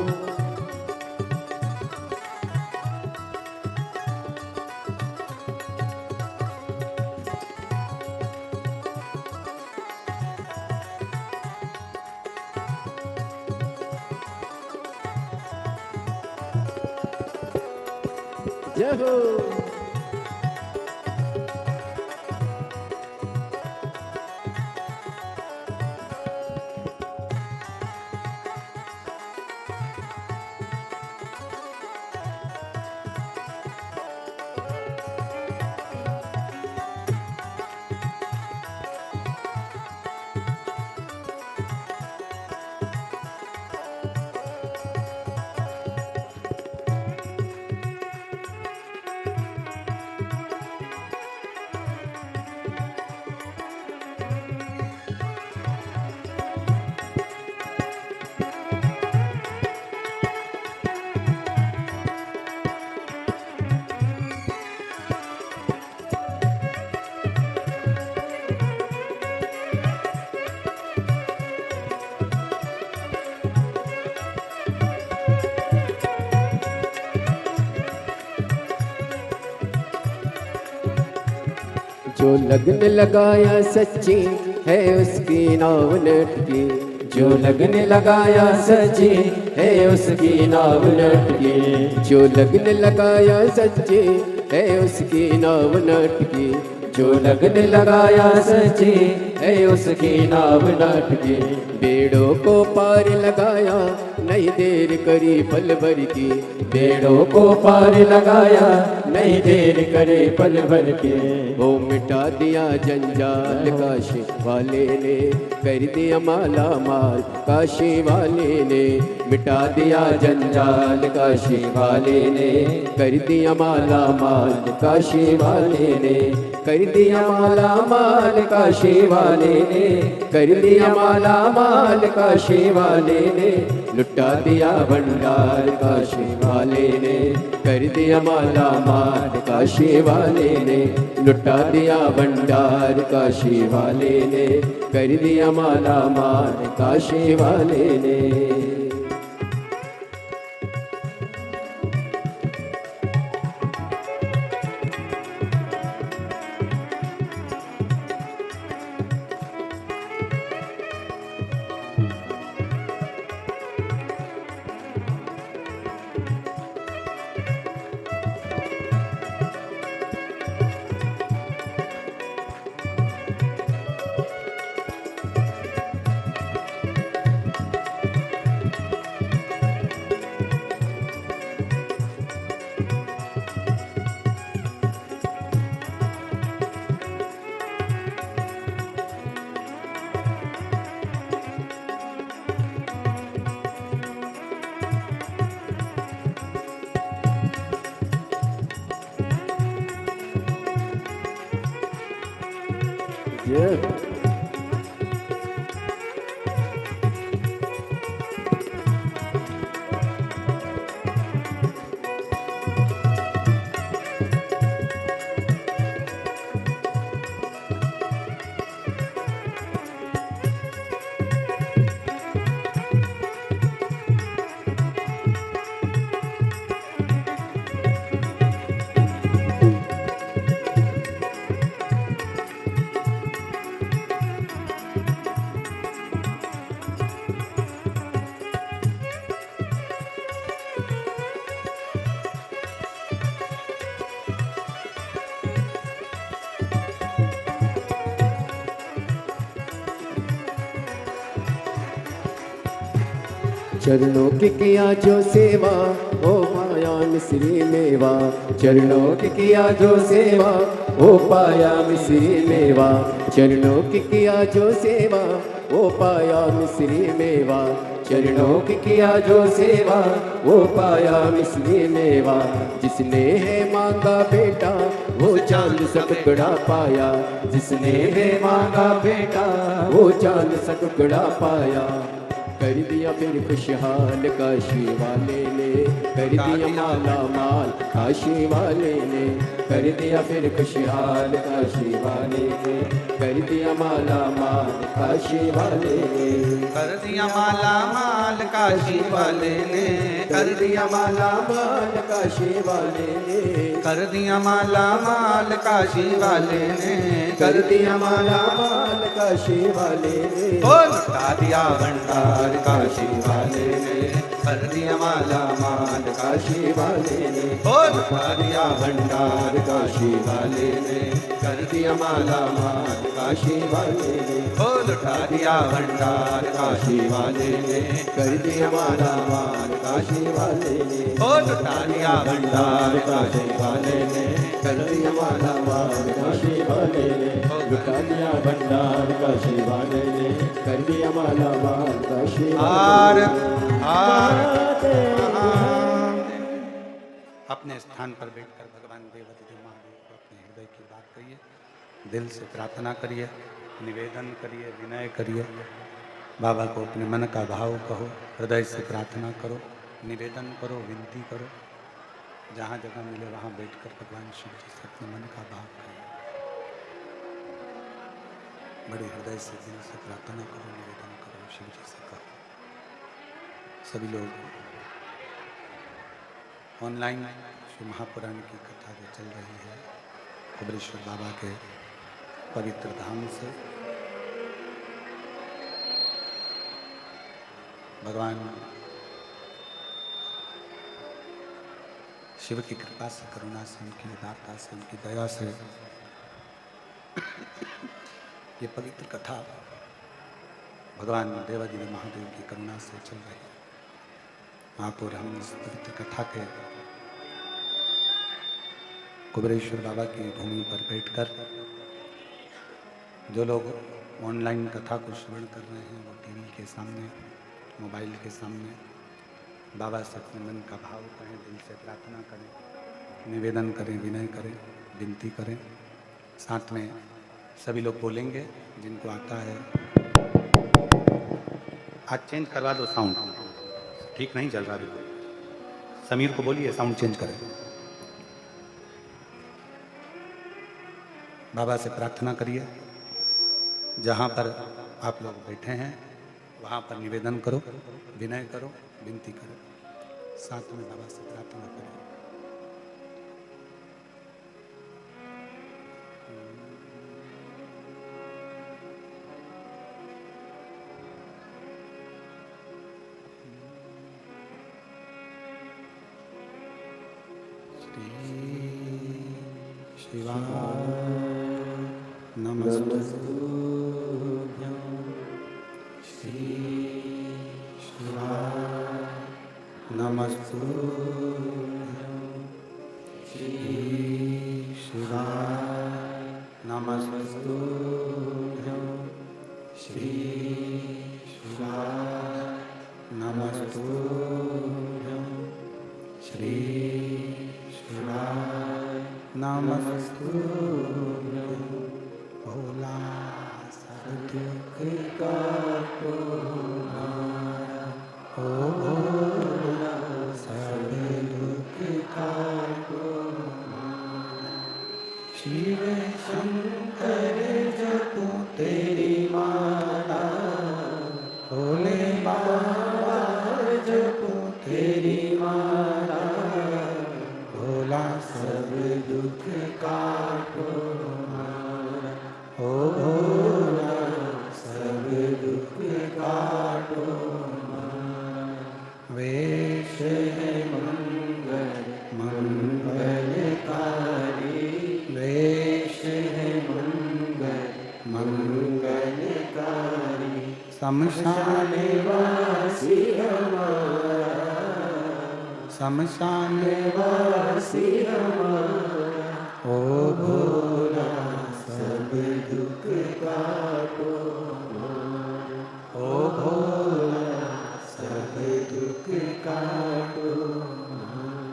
जय हो जो लगन लगाया सच्ची है उसकी नाव लटकी, जो लगन लगाया सच्ची है उसकी नाव लटकी, जो लगन लगाया सच्ची है उसकी नाव लटकी, जो लगन लगाया सच्ची है उसकी नाव लटकी। बेड़ों को पार लगाया नहीं देर करी पल भर की, बेड़ों को पार लगाया नहीं देर करे पल भर के। वो मिटा दिया जंजाल काशी वाले ने, कर दिया माला माल काशी वाले ने, मिटा दिया जंजाल काशी वाले ने, कर दिया माला माल काशी वाले ने, कर दिया माला माल काशी वाले ने, कर दिया माला माल काशी वाले ने, लुटा दिया भंडार काशी वाले ने, कर दिया माला माल काशी वाले ने, लुटा दिया भंडार काशी वाले ने, कर दिया माला माल काशी वाले ने। चरणों की किया जो सेवा ओ पाया मिश्री मेवा, चरणों की किया जो सेवा ओ पाया मिश्री मेवा, चरणों की किया जो सेवा ओ पाया मिश्री मेवा, चरणों की किया जो सेवा वो पाया मिश्री मेवा। जिसने है मांगा बेटा वो चांद सा टुकड़ा पाया, जिसने है मांगा बेटा वो चांद सा टुकड़ा पाया। कर दिया फिर खुशहाल काशी वाले ने, कर दिया माला माल काशी वाले ने, कर दिया फिर खुशहाल काशी वाले ने, कर दिया माला माल काशी वाले ने, कर दिया माला माल काशी वाले ने, कर दिया माला माल काशी वाले ने, कर दिया माला माल काशी वाले ने, कर दिया माला माल काशी वाले ने, ओ लुटा दिया भंडार काशी वाले ने, कर दिया माला माल काशी वाले ने, ओ लुटा दिया भंडार काशी वाले ने, कर दिया माला माल काशी वाले ने, ओ लुटा दिया भंडार काशी वाले ने, कर दिया माला माल काशी वाले ने, ओ लुटा दिया भंडार काशी वाले ने, कर दिया माला माल काशी वाले ने, लुटा दिया भंडार काशी वाले ने, कर दिया माला माल काशी हार हार अपने स्थान पर बैठकर भगवान देवाधिदेव महादेव को अपने हृदय की बात कहिए, दिल से प्रार्थना करिए, निवेदन करिए, विनय करिए, बाबा को अपने मन का भाव कहो, हृदय से प्रार्थना करो, निवेदन करो, विनती करो। जहाँ जगह मिले वहाँ बैठकर भगवान शिव जी से अपने मन का भाव करिए, बड़े हृदय से दिल से प्रार्थना करो, निवेदन करो, शिव जी से कहो। सभी लोग ऑनलाइन शिव महापुराण की कथा जो चल रही है, कुबरेश्वर बाबा के पवित्र धाम से भगवान शिव की कृपा से, करुणा से, उनकी उदारता से, उनकी दया से ये पवित्र कथा भगवान देवादिदेव महादेव की करुणा से चल रही है। आप और हम इस पवित्र कथा के कुबेरेश्वर बाबा की भूमि पर बैठकर जो लोग ऑनलाइन कथा को श्रवण कर रहे हैं, वो टीवी के सामने, मोबाइल के सामने बाबा से अपने मन का भाव करें, दिल से प्रार्थना करें, निवेदन करें, विनय करें, विनती करें। साथ में सभी लोग बोलेंगे जिनको आता है। आज चेंज करवा दो साउंड, ठीक नहीं चल रहा बिल्कुल। समीर को बोलिए साउंड चेंज करें। बाबा से प्रार्थना करिए। जहाँ पर आप लोग बैठे हैं वहाँ पर निवेदन करो, विनय करो, विनती करो। साथ में बाबा से प्रार्थना करें। शिवाय नमस्तुभ्यं। श्री शिवाय नमस्तुभ्यं। श्री शिवाय नमस्तुभ्यं। श्री शिवाय नमस्तुभ्यं। श्री शिवाय नमस्तुभ्यं। भोला सब दुख काटो हमारा, ओ भोला सब दुख काटो हमारा। शिव शंकर जपो तेरी माला, भोले बाबा जपो तेरी माला। भोला सब दुख काटो हमारा, ओ भोला सब दुख काटो हमारा। वेश है मंगल मंगलकारी, वेश है मंगल मंगलकारी। शमशान वासी हमारा, शमशान वासी हमारा। ओ भोला सब दुख काटो हमारा, ओ भोला सब दुख काटो हमारा।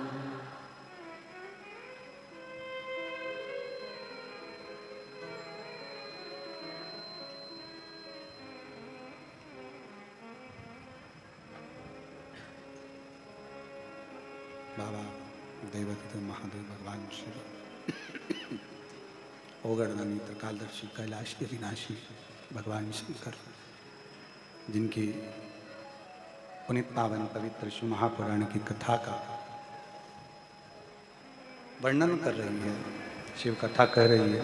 बाबा देवादिदेव महादेव भगवान शिव ओगड़दानी त्रिकालदर्शी कैलाश के विनाशी भगवान शंकर, जिनकी पुनित पावन पवित्र शिव महापुराण की कथा का वर्णन कर रही है, शिव कथा कह रही है।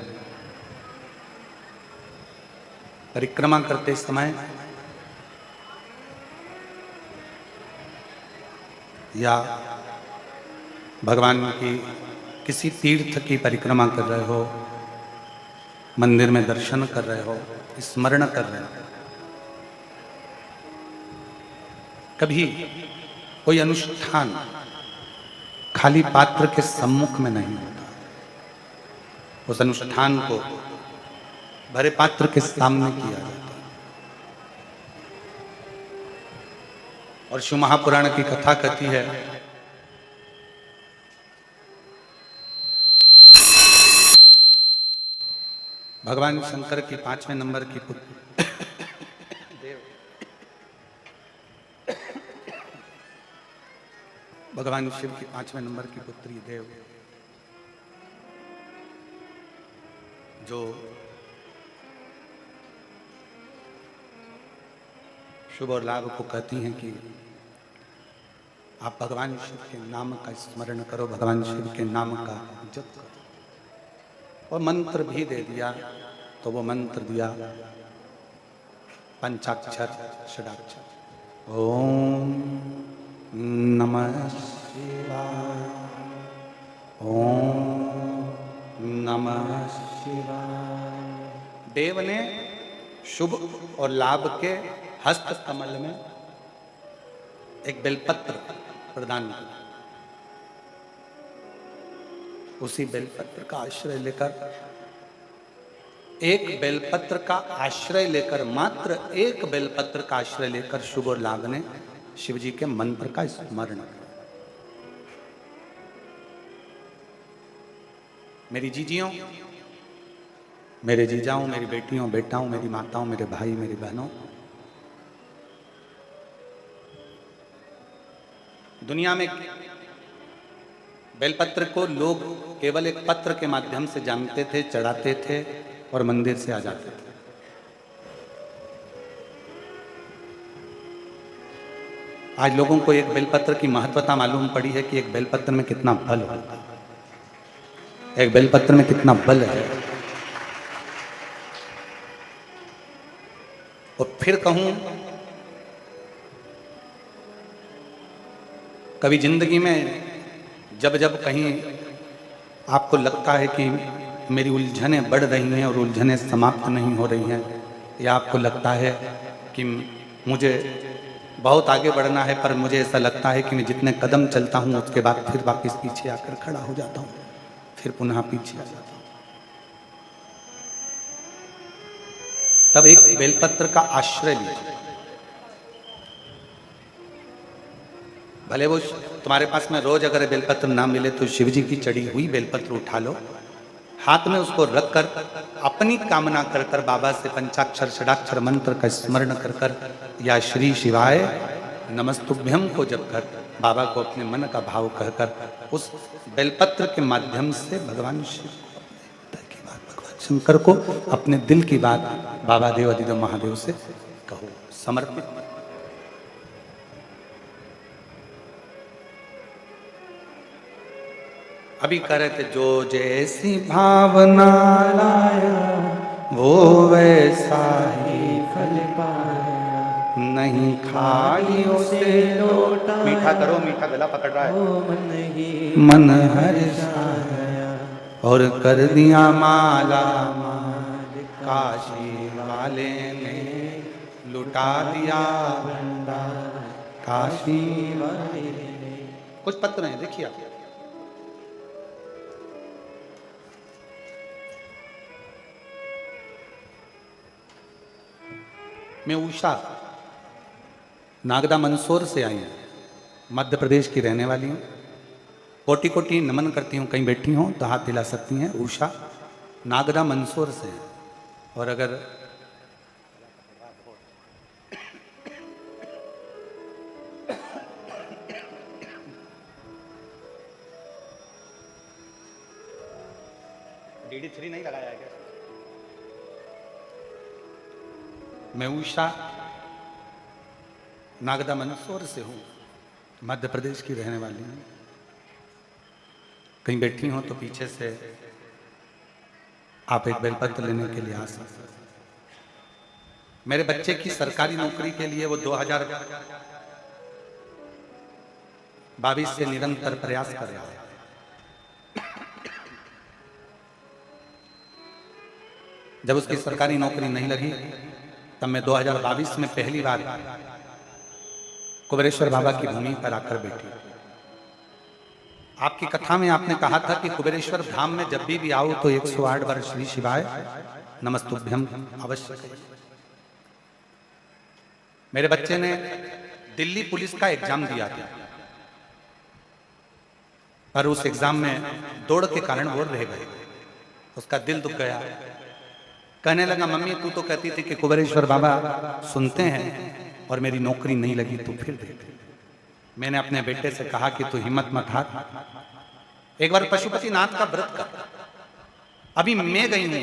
परिक्रमा करते समय या भगवान की किसी तीर्थ की परिक्रमा कर रहे हो, मंदिर में दर्शन कर रहे हो, स्मरण कर रहे हो, कभी कोई अनुष्ठान खाली पात्र के सम्मुख में नहीं होता। उस अनुष्ठान को भरे पात्र के सामने किया जाता है। और शिव महापुराण की कथा कहती है भगवान शंकर की 5वें नंबर की पुत्री भगवान शिव की 5वें नंबर की पुत्री देव, जो शुभ और लाभ को कहती हैं कि आप भगवान शिव के नाम का स्मरण करो, भगवान शिव के नाम का जप करो। और मंत्र भी दे दिया तो तो वो मंत्र दिया, पंचाक्षर षडाक्षर, ओम नमः शिवाय, ओम नमः शिवाय। देव ने शुभ और लाभ के हस्त कमल में एक बेलपत्र प्रदान किया। उसी बेलपत्र का आश्रय लेकर, एक बेलपत्र का आश्रय लेकर, मात्र एक बेलपत्र का आश्रय लेकर शुभ और लाभ ने शिव जी के मंत्र का स्मरण किया। मेरी जीजियों, मेरे जीजाओं, मेरी बेटियों, बेटाओं, मेरी माताओं, मेरे भाई, मेरी बहनों, दुनिया में बेलपत्र को लोग केवल एक पत्र के माध्यम से जानते थे, चढ़ाते थे और मंदिर से आ जाते थे। आज लोगों को एक बेलपत्र की महत्वता मालूम पड़ी है कि एक बेलपत्र में कितना बल होता है, एक बेलपत्र में कितना बल है। और फिर कहूं, कभी जिंदगी में जब जब कहीं आपको लगता है कि मेरी उलझनें बढ़ रही हैं और उलझनें समाप्त नहीं हो रही हैं, या आपको लगता है कि मुझे बहुत आगे बढ़ना है पर मुझे ऐसा लगता है कि मैं जितने कदम चलता हूं उसके बाद फिर वापस पीछे आकर खड़ा हो जाता हूं, फिर पुनः पीछे आ जाता हूं, तब एक बेलपत्र का आश्रय लीजिए। भले वो तुम्हारे पास में रोज अगर बेलपत्र ना मिले तो शिव जी की चढ़ी हुई बेलपत्र उठा लो, हाथ में उसको रखकर अपनी कामना कर कर बाबा से पंचाक्षर षडाक्षर मंत्र का स्मरण कर कर या श्री शिवाय नमस्तुभ्यम को जप कर बाबा को अपने मन का भाव कहकर उस बेलपत्र के माध्यम से भगवान शिव को, की बात भगवान शंकर को, अपने दिल की बात बाबा देवाधिदेव महादेव से कहो, समर्पित। अभी कह रहे थे, जो जैसी भावना लाया वो वैसा ही फल पाया, नहीं खाई उसे लोटा, मीठा करो, मीठा गला पकड़ रहा है, मन हर्षाया और कर दिया माला माल, काशी वाले ने लुटा दिया भंडार, काशी वाले ने। कुछ पत्र हैं, देखिए आप। मैं उषा नागदा मंदसौर से आई हूँ, मध्य प्रदेश की रहने वाली हूँ। कोटि कोटि नमन करती हूँ, कहीं बैठी हूँ तो हाथ दिला सकती हैं। उषा नागदा मंदसौर से है। और अगर DD3 नहीं लगाया है क्या? मैं उषा नागदा मंदसौर से हूँ, मध्य प्रदेश की रहने वाली हूँ। कहीं बैठी हो तो पीछे से आप एक बेलपत्र लेने के लिए आ सकते हैं। मेरे बच्चे की सरकारी नौकरी के लिए वो 2022 से निरंतर प्रयास कर रहा है। जब उसकी सरकारी नौकरी नहीं लगी तब मैं 2022 में पहली बार कुबेरेश्वर बाबा की भूमि पर आकर बैठी। आपकी कथा में आपने कहा था कि कुबेरेश्वर धाम में जब भी आओ तो 108 बार श्री शिवाय नमस्तुभ्यम अवश्य करें। मेरे बच्चे ने दिल्ली पुलिस का एग्जाम दिया था, पर उस एग्जाम में दौड़ के कारण वो रह गए। उसका दिल दुख गया। कहने लगा, मम्मी तू तो कहती थी कि कुबेरेश्वर बाबा सुनते हैं और मेरी नौकरी नहीं लगी, तो फिर देख। मैंने अपने बेटे से कहा कि तू हिम्मत मत हार, एक बार पशुपतिनाथ का व्रत कर। अभी मैं गई हूं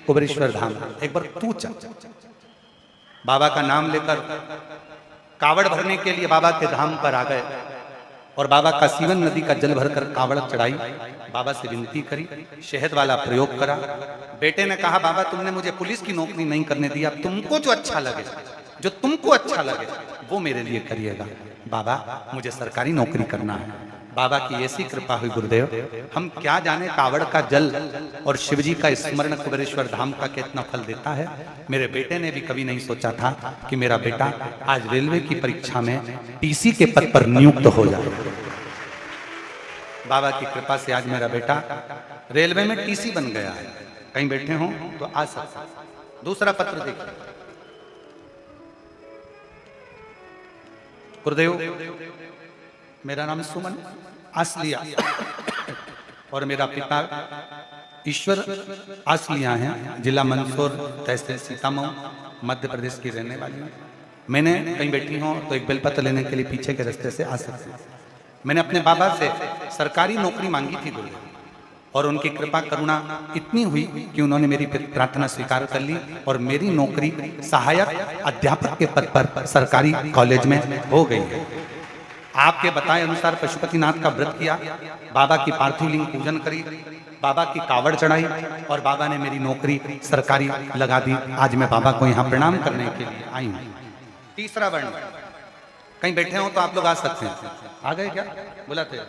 कुबेरेश्वर धाम, एक बार तू चल। बाबा का नाम लेकर कावड़ भरने के लिए बाबा के धाम पर आ गए। और बाबा का सीवन नदी का जल भरकर कावड़ चढ़ाई, बाबा से विनती करी, शहद वाला प्रयोग करा। बेटे ने कहा बाबा तुमने मुझे पुलिस की नौकरी नहीं करने दी, अब तुमको जो अच्छा लगे, जो तुमको अच्छा लगे वो मेरे लिए करिएगा। बाबा मुझे सरकारी नौकरी करना है। बाबा की ऐसी कृपा हुई गुरुदेव, हम क्या जाने कावड़ का जल और शिवजी का स्मरण कुबेरेश्वर धाम का कितना फल देता है। मेरे बेटे ने भी कभी नहीं सोचा था कि मेरा बेटा आज रेलवे की परीक्षा में टीसी के पद पर नियुक्त हो जाए। बाबा की कृपा से आज मेरा बेटा रेलवे में टीसी बन गया है। कहीं बैठे हो तो आ सकता। दूसरा पत्र देखिए। गुरुदेव मेरा नाम सुमन आसलिया और मेरा पिता ईश्वर आसलिया हैं, जिला मंदसौर, तहसील सीतामऊ, मध्य प्रदेश की रहने वाली हूँ। मैंने कहीं बैठी हूँ तो एक बेलपत्र लेने के लिए पीछे के रास्ते से आ सकते हैं। मैंने अपने बाबा से सरकारी नौकरी मांगी थी गुरुदेव, और उनकी कृपा करुणा इतनी हुई कि उन्होंने मेरी प्रार्थना स्वीकार कर ली और मेरी नौकरी सहायक अध्यापक के पद पर सरकारी कॉलेज में हो गई है। आपके बताए अनुसार पशुपतिनाथ का व्रत किया, बाबा की पार्थिव लिंग पूजन करी, बाबा की कावड़ चढ़ाई और बाबा ने मेरी नौकरी सरकारी लगा दी। आज मैं बाबा को यहाँ प्रणाम करने के लिए आई हूँ। तीसरा वर्ण, कहीं बैठे हो तो आप लोग आ सकते हैं। आ गए क्या? बुलाते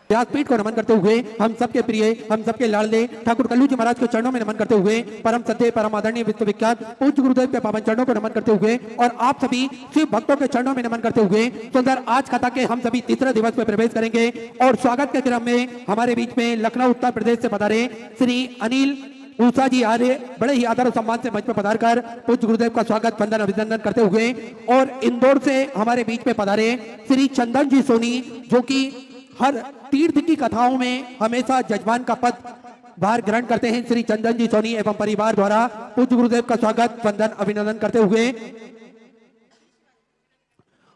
व्यासपीठ को नमन करते हुए हम सबके प्रिय, हम सबके लाडले ठाकुर कल्लू जी महाराज के चरणों में नमन करते हुए परम सत्य, परम आदरणीय, विश्वविख्यात पूज्य गुरुदेव के पावन चरणों को नमन करते हुए और आप सभी शिव भक्तों के चरणों में नमन करते हुए सुंदर आज कथा के हम सभी तीसरे दिवस में प्रवेश करेंगे। और स्वागत के क्रम में हमारे बीच में लखनऊ उत्तर प्रदेश से पधारे श्री अनिल ऊषा जी आर्य बड़े ही आदर और सम्मान से मंच पर पधार कर पूज्य गुरुदेव का स्वागत, वंदन, अभिनंदन करते हुए, और इंदौर से हमारे बीच में पधारे श्री चंदन जी सोनी, जो कि हर तीर्थ की कथाओं में हमेशा जजमान का पद भार ग्रहण करते हैं। श्री चंदन जी सोनी एवं परिवार द्वारा पूज्य गुरुदेव का स्वागत, वंदन, अभिनंदन करते हुए,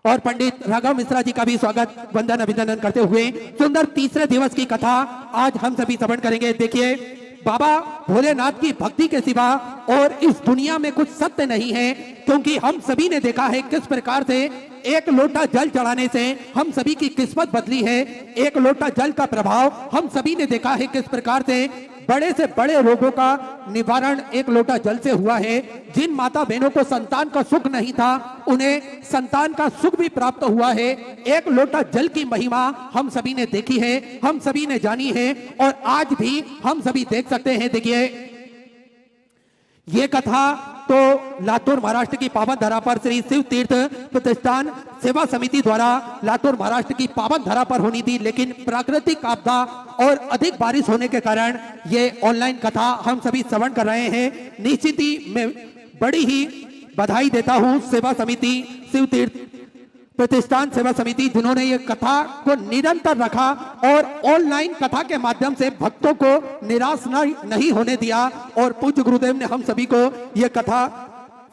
और पंडित राघव मिश्रा जी का भी स्वागत, वंदन, अभिनंदन करते हुए सुंदर तीसरे दिवस की कथा आज हम सभी श्रवण करेंगे। देखिए, बाबा भोलेनाथ की भक्ति के सिवा और इस दुनिया में कुछ सत्य नहीं है, क्योंकि हम सभी ने देखा है किस प्रकार से एक लोटा जल चढ़ाने से हम सभी की किस्मत बदली है। एक लोटा जल का प्रभाव हम सभी ने देखा है किस प्रकार से बड़े से बड़े रोगों का निवारण एक लोटा जल से हुआ है। जिन माता बहनों को संतान का सुख नहीं था, उन्हें संतान का सुख भी प्राप्त हुआ है। एक लोटा जल की महिमा हम सभी ने देखी है, हम सभी ने जानी है, और आज भी हम सभी देख सकते हैं। देखिए, ये कथा तो लातूर महाराष्ट्र की पावन धरा पर श्री शिव तीर्थ प्रतिष्ठान सेवा समिति द्वारा लातूर महाराष्ट्र की पावन धरा पर होनी थी, लेकिन प्राकृतिक आपदा और अधिक बारिश होने के कारण ये ऑनलाइन कथा हम सभी श्रवण कर रहे हैं। निश्चित ही मैं बड़ी ही बधाई देता हूं सेवा समिति, शिव तीर्थ प्रतिष्ठान सेवा समिति, जिन्होंने ये कथा को निरंतर रखा और ऑनलाइन कथा के माध्यम से भक्तों को निराश नहीं होने दिया। और पूज्य गुरुदेव ने हम सभी को ये कथा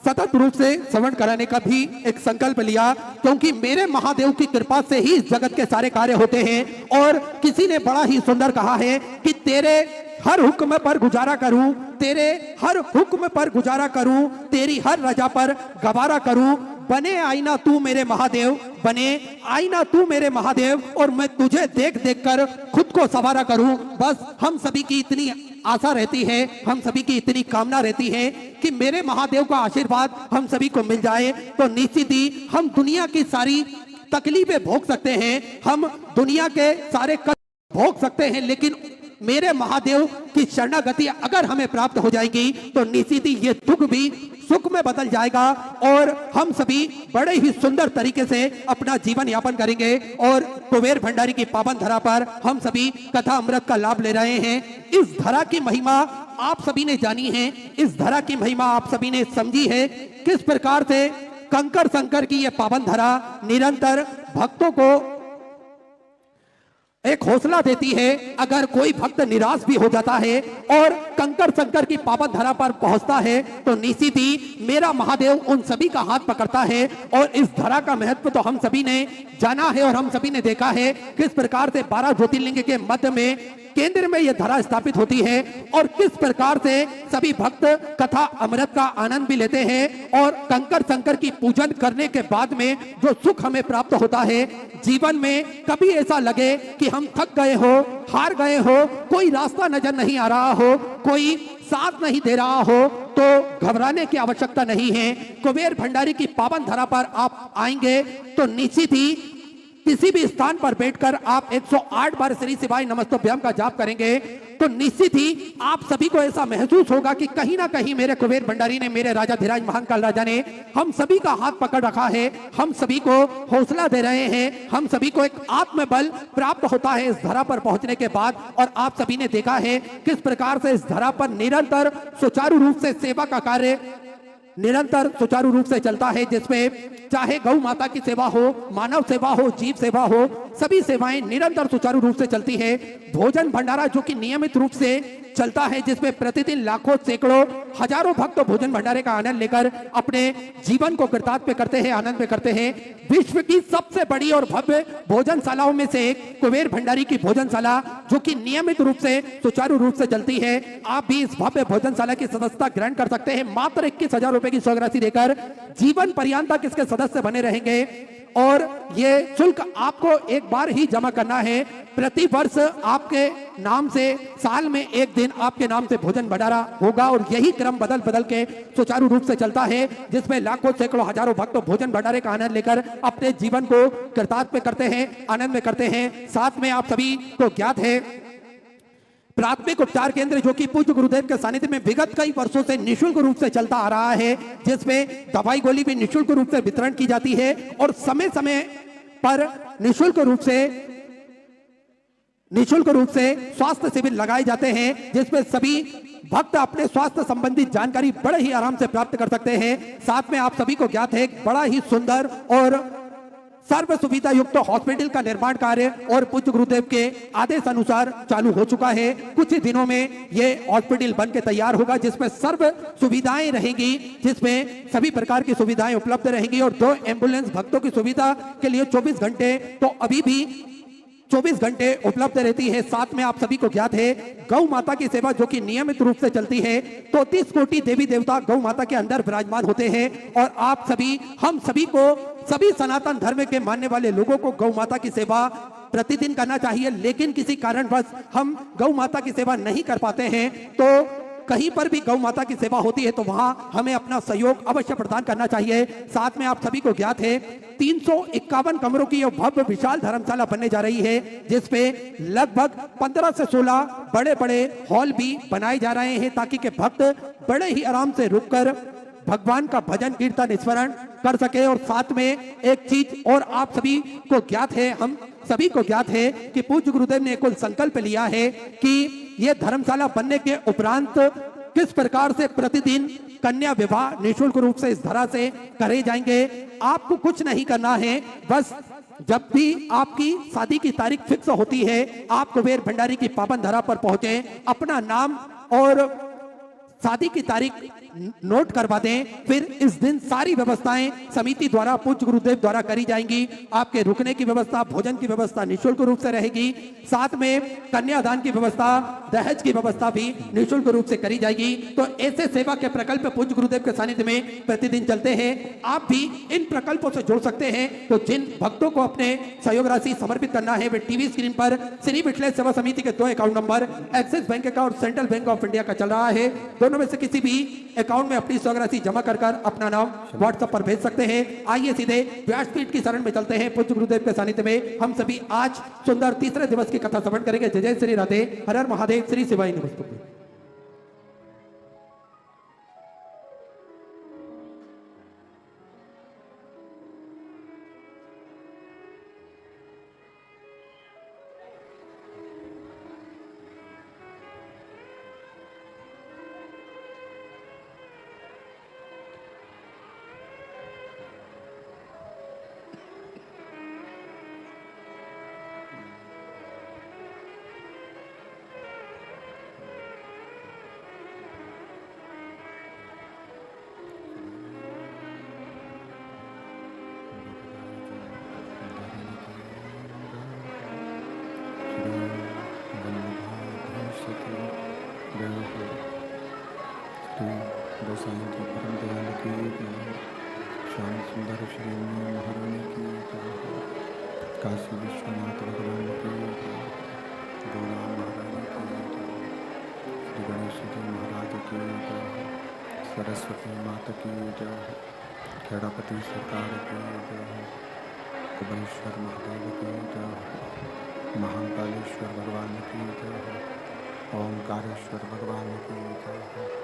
सतत रूप से श्रवण कराने का भी एक संकल्प लिया, क्योंकि मेरे महादेव की कृपा से ही इस जगत के सारे कार्य होते हैं। और किसी ने बड़ा ही सुंदर कहा है कि तेरे हर हुक्म पर गुजारा करूं, तेरे हर हुक्म पर गुजारा करूं, तेरी हर रजा पर गवारा करूं, बने आईना तू मेरे महादेव, बने आईना तू मेरे महादेव, और मैं तुझे देख देख कर खुद को सवारा करूं। बस हम सभी की इतनी आशा रहती है, हम सभी की इतनी कामना रहती है कि मेरे महादेव का आशीर्वाद हम सभी को मिल जाए, तो निश्चित ही हम दुनिया की सारी तकलीफें भोग सकते हैं, हम दुनिया के सारे कष्ट भोग सकते हैं, लेकिन मेरे महादेव की शरणागति अगर हमें प्राप्त हो जाएगी तो निश्चित ही ये दुख भी सुख में बदल जाएगा, और हम सभी बड़े ही सुंदर तरीके से अपना जीवन यापन करेंगे। और कुबेर भंडारी की पावन धरा पर हम सभी कथा अमृत का लाभ ले रहे हैं। इस धरा की महिमा आप सभी ने जानी है, इस धरा की महिमा आप सभी ने समझी है, किस प्रकार से कंकर शंकर की यह पावन धरा निरंतर भक्तों को एक हौसला देती है। अगर कोई भक्त निराश भी हो जाता है और कंकर शंकर की पावन धरा पर पहुंचता है तो निश्चित ही मेरा महादेव उन सभी का हाथ पकड़ता है। और इस धरा का महत्व तो हम सभी ने जाना है और हम सभी ने देखा है किस प्रकार से 12 ज्योतिर्लिंग के मध्य में केंद्र में यह धरा स्थापित होती है और किस प्रकार से सभी भक्त कथा अमृत का आनंद भी लेते हैं। और कंकर शंकर की पूजन करने के बाद में जो सुख हमें प्राप्त होता है, जीवन में कभी ऐसा लगे कि हम थक गए हो, हार गए हो, कोई रास्ता नजर नहीं आ रहा हो, कोई साथ नहीं दे रहा हो, तो घबराने की आवश्यकता नहीं है। कुबेर भंडारी की पावन धरा पर आप आएंगे तो निश्चित ही किसी भी स्थान पर बैठकर आप 108 बार श्री शिवाय नमस्तुभ्यम का जाप करेंगे तो निश्चित ही आप सभी को ऐसा महसूस होगा कि कहीं ना कहीं मेरे कुबेर भंडारी ने, मेरे राजा धीराज महान काल राजा ने हम सभी का हाथ पकड़ रखा है, हम सभी को हौसला दे रहे हैं, हम सभी को एक आत्मबल प्राप्त होता है इस धरा पर पहुंचने के बाद। और आप सभी ने देखा है किस प्रकार से इस धरा पर निरंतर सुचारू रूप से सेवा का कार्य निरंतर सुचारू रूप से चलता है, जिसमें चाहे गौ माता की सेवा हो, मानव सेवा हो, जीव सेवा हो, सभी सेवाएं निरंतर सुचारू रूप से चलती है। भोजन भंडारा जो कि नियमित रूप से चलता है, जिसमें प्रतिदिन लाखों सैकड़ों हजारों भक्त भोजन भंडारे का आनंद लेकर अपने जीवन को कृतार्थ करते हैं, आनंद में करते हैं। विश्व की सबसे बड़ी और भव्य भोजनशालाओं में से एक कुबेर भंडारी की भोजनशाला जो कि नियमित रूप से सुचारू रूप से चलती है। आप भी इस भव्य भोजनशाला की सदस्यता ग्रहण कर सकते हैं। मात्र 21,000 रुपए की स्वराशि देकर जीवन पर्यंत तक इसके सदस्य बने रहेंगे और ये शुल्क आपको एक बार ही जमा करना है। प्रति वर्ष आपके नाम से साल में एक दिन आपके नाम से भोजन भंडारा होगा और यही क्रम बदल बदल के सुचारू रूप से चलता है, जिसमें लाखों सैकड़ों हजारों भक्त भोजन भंडारे का आनंद लेकर अपने जीवन को कृतार्थ करते हैं, आनंद में करते हैं। साथ में आप सभी को ज्ञात है प्राथमिक उपचार केंद्र जो कि पूज्य गुरुदेव के सानिध्य में विगत कई वर्षों से निशुल्क रूप से चलता आ रहा है, जिसमें दवाई गोली भी निशुल्क रूप से वितरण की जाती है और समय समय पर निशुल्क रूप से स्वास्थ्य शिविर लगाए जाते हैं, जिसमें सभी भक्त अपने स्वास्थ्य संबंधी जानकारी बड़े ही आराम से प्राप्त कर सकते हैं। साथ में आप सभी को ज्ञात है बड़ा ही सुंदर और सर्व सुविधा युक्त हॉस्पिटल का निर्माण कार्य और पूज्य गुरुदेव के आदेश अनुसार चालू हो चुका है। कुछ ही दिनों में ये हॉस्पिटल बन के तैयार होगा, जिसमें सर्व सुविधाएं रहेंगी, जिसमें सभी प्रकार की सुविधाएं उपलब्ध रहेंगी और 2 एम्बुलेंस भक्तों की सुविधा के लिए 24 घंटे तो अभी भी 24 घंटे उपलब्ध रहती है। साथ में आप सभी को ज्ञात है गौ माता की सेवा जो कि नियमित रूप से चलती है, 33 कोटि देवी देवता गौ माता के अंदर विराजमान होते हैं और आप सभी, हम सभी को, सभी सनातन धर्म के मानने वाले लोगों को गौ माता की सेवा प्रतिदिन करना चाहिए। लेकिन किसी कारणवश हम गौ माता की सेवा नहीं कर पाते हैं तो कहीं पर भी गौ माता की सेवा होती है तो वहां हमें अपना सहयोग अवश्य प्रदान करना चाहिए। साथ में आप सभी को ज्ञात है 351 कमरों की यह भव्य विशाल धर्मशाला बनने जा रही है, जिसपे लगभग 15 से 16 बड़े बड़े हॉल भी बनाए जा रहे हैं ताकि के भक्त बड़े ही आराम से रुककर भगवान का भजन कीर्तन स्मरण कर सके। और साथ में एक चीज और आप सभी को ज्ञात है, हम सभी को ज्ञात है कि पूज्य गुरुदेव ने कुल संकल्प लिया है कि यह धर्मशाला बनने के उपरांत किस प्रकार से प्रतिदिन कन्या विवाह निःशुल्क रूप से इस धरा से करे जाएंगे। आपको कुछ नहीं करना है, बस जब भी आपकी शादी की तारीख फिक्स होती है आप कुबेर भंडारी की पावन धरा पर पहुंचे, अपना नाम और शादी की तारीख नोट करवा दें, फिर इस दिन सारी व्यवस्थाएं समिति द्वारा पूज्य गुरुदेव द्वारा करी जाएंगी। आपके रुकने की व्यवस्था, भोजन की व्यवस्था निःशुल्क रूप से रहेगी। साथ में कन्यादान की व्यवस्था, दहेज की व्यवस्था भी निःशुल्क रूप से करी जाएगी। तो ऐसे सेवा के प्रकल्प पूज्य गुरुदेव के सानिध्य में प्रतिदिन चलते हैं। आप भी इन प्रकल्पों से जुड़ सकते हैं। तो जिन भक्तों को अपने सहयोग राशि समर्पित करना है वे टीवी स्क्रीन पर श्री विठलेश सेवा समिति के 2 अकाउंट नंबर एक्सिस बैंक का और सेंट्रल बैंक ऑफ इंडिया का चल रहा है। दोनों में से किसी भी अकाउंट में अपनी सहयोग राशि जमा कर अपना नाम व्हाट्सएप पर भेज सकते हैं। आइए सीधे व्यासपीठ की शरण में चलते हैं। पूज्य गुरुदेव के सानिध्य में हम सभी आज सुंदर तीसरे दिवस की कथा श्रवण करेंगे। जय जय श्री राधे, हर हर महादेव, श्री शिवाय नमस्तुभ्यं। साईं जी परम दयाल की जय। श्याम सुंदर श्री महारानी की जय। काशी विश्वनाथ भगवान की जय। गौरा महारानी की जय। श्री गणेश जी महाराज की जय। सरस्वती माता की जय। खेड़ापति सरकार की जय। कुबेरेश्वर महादेव की जय। महाकालेश्वर भगवान की जय। ओंकारेश्वर भगवान की जय।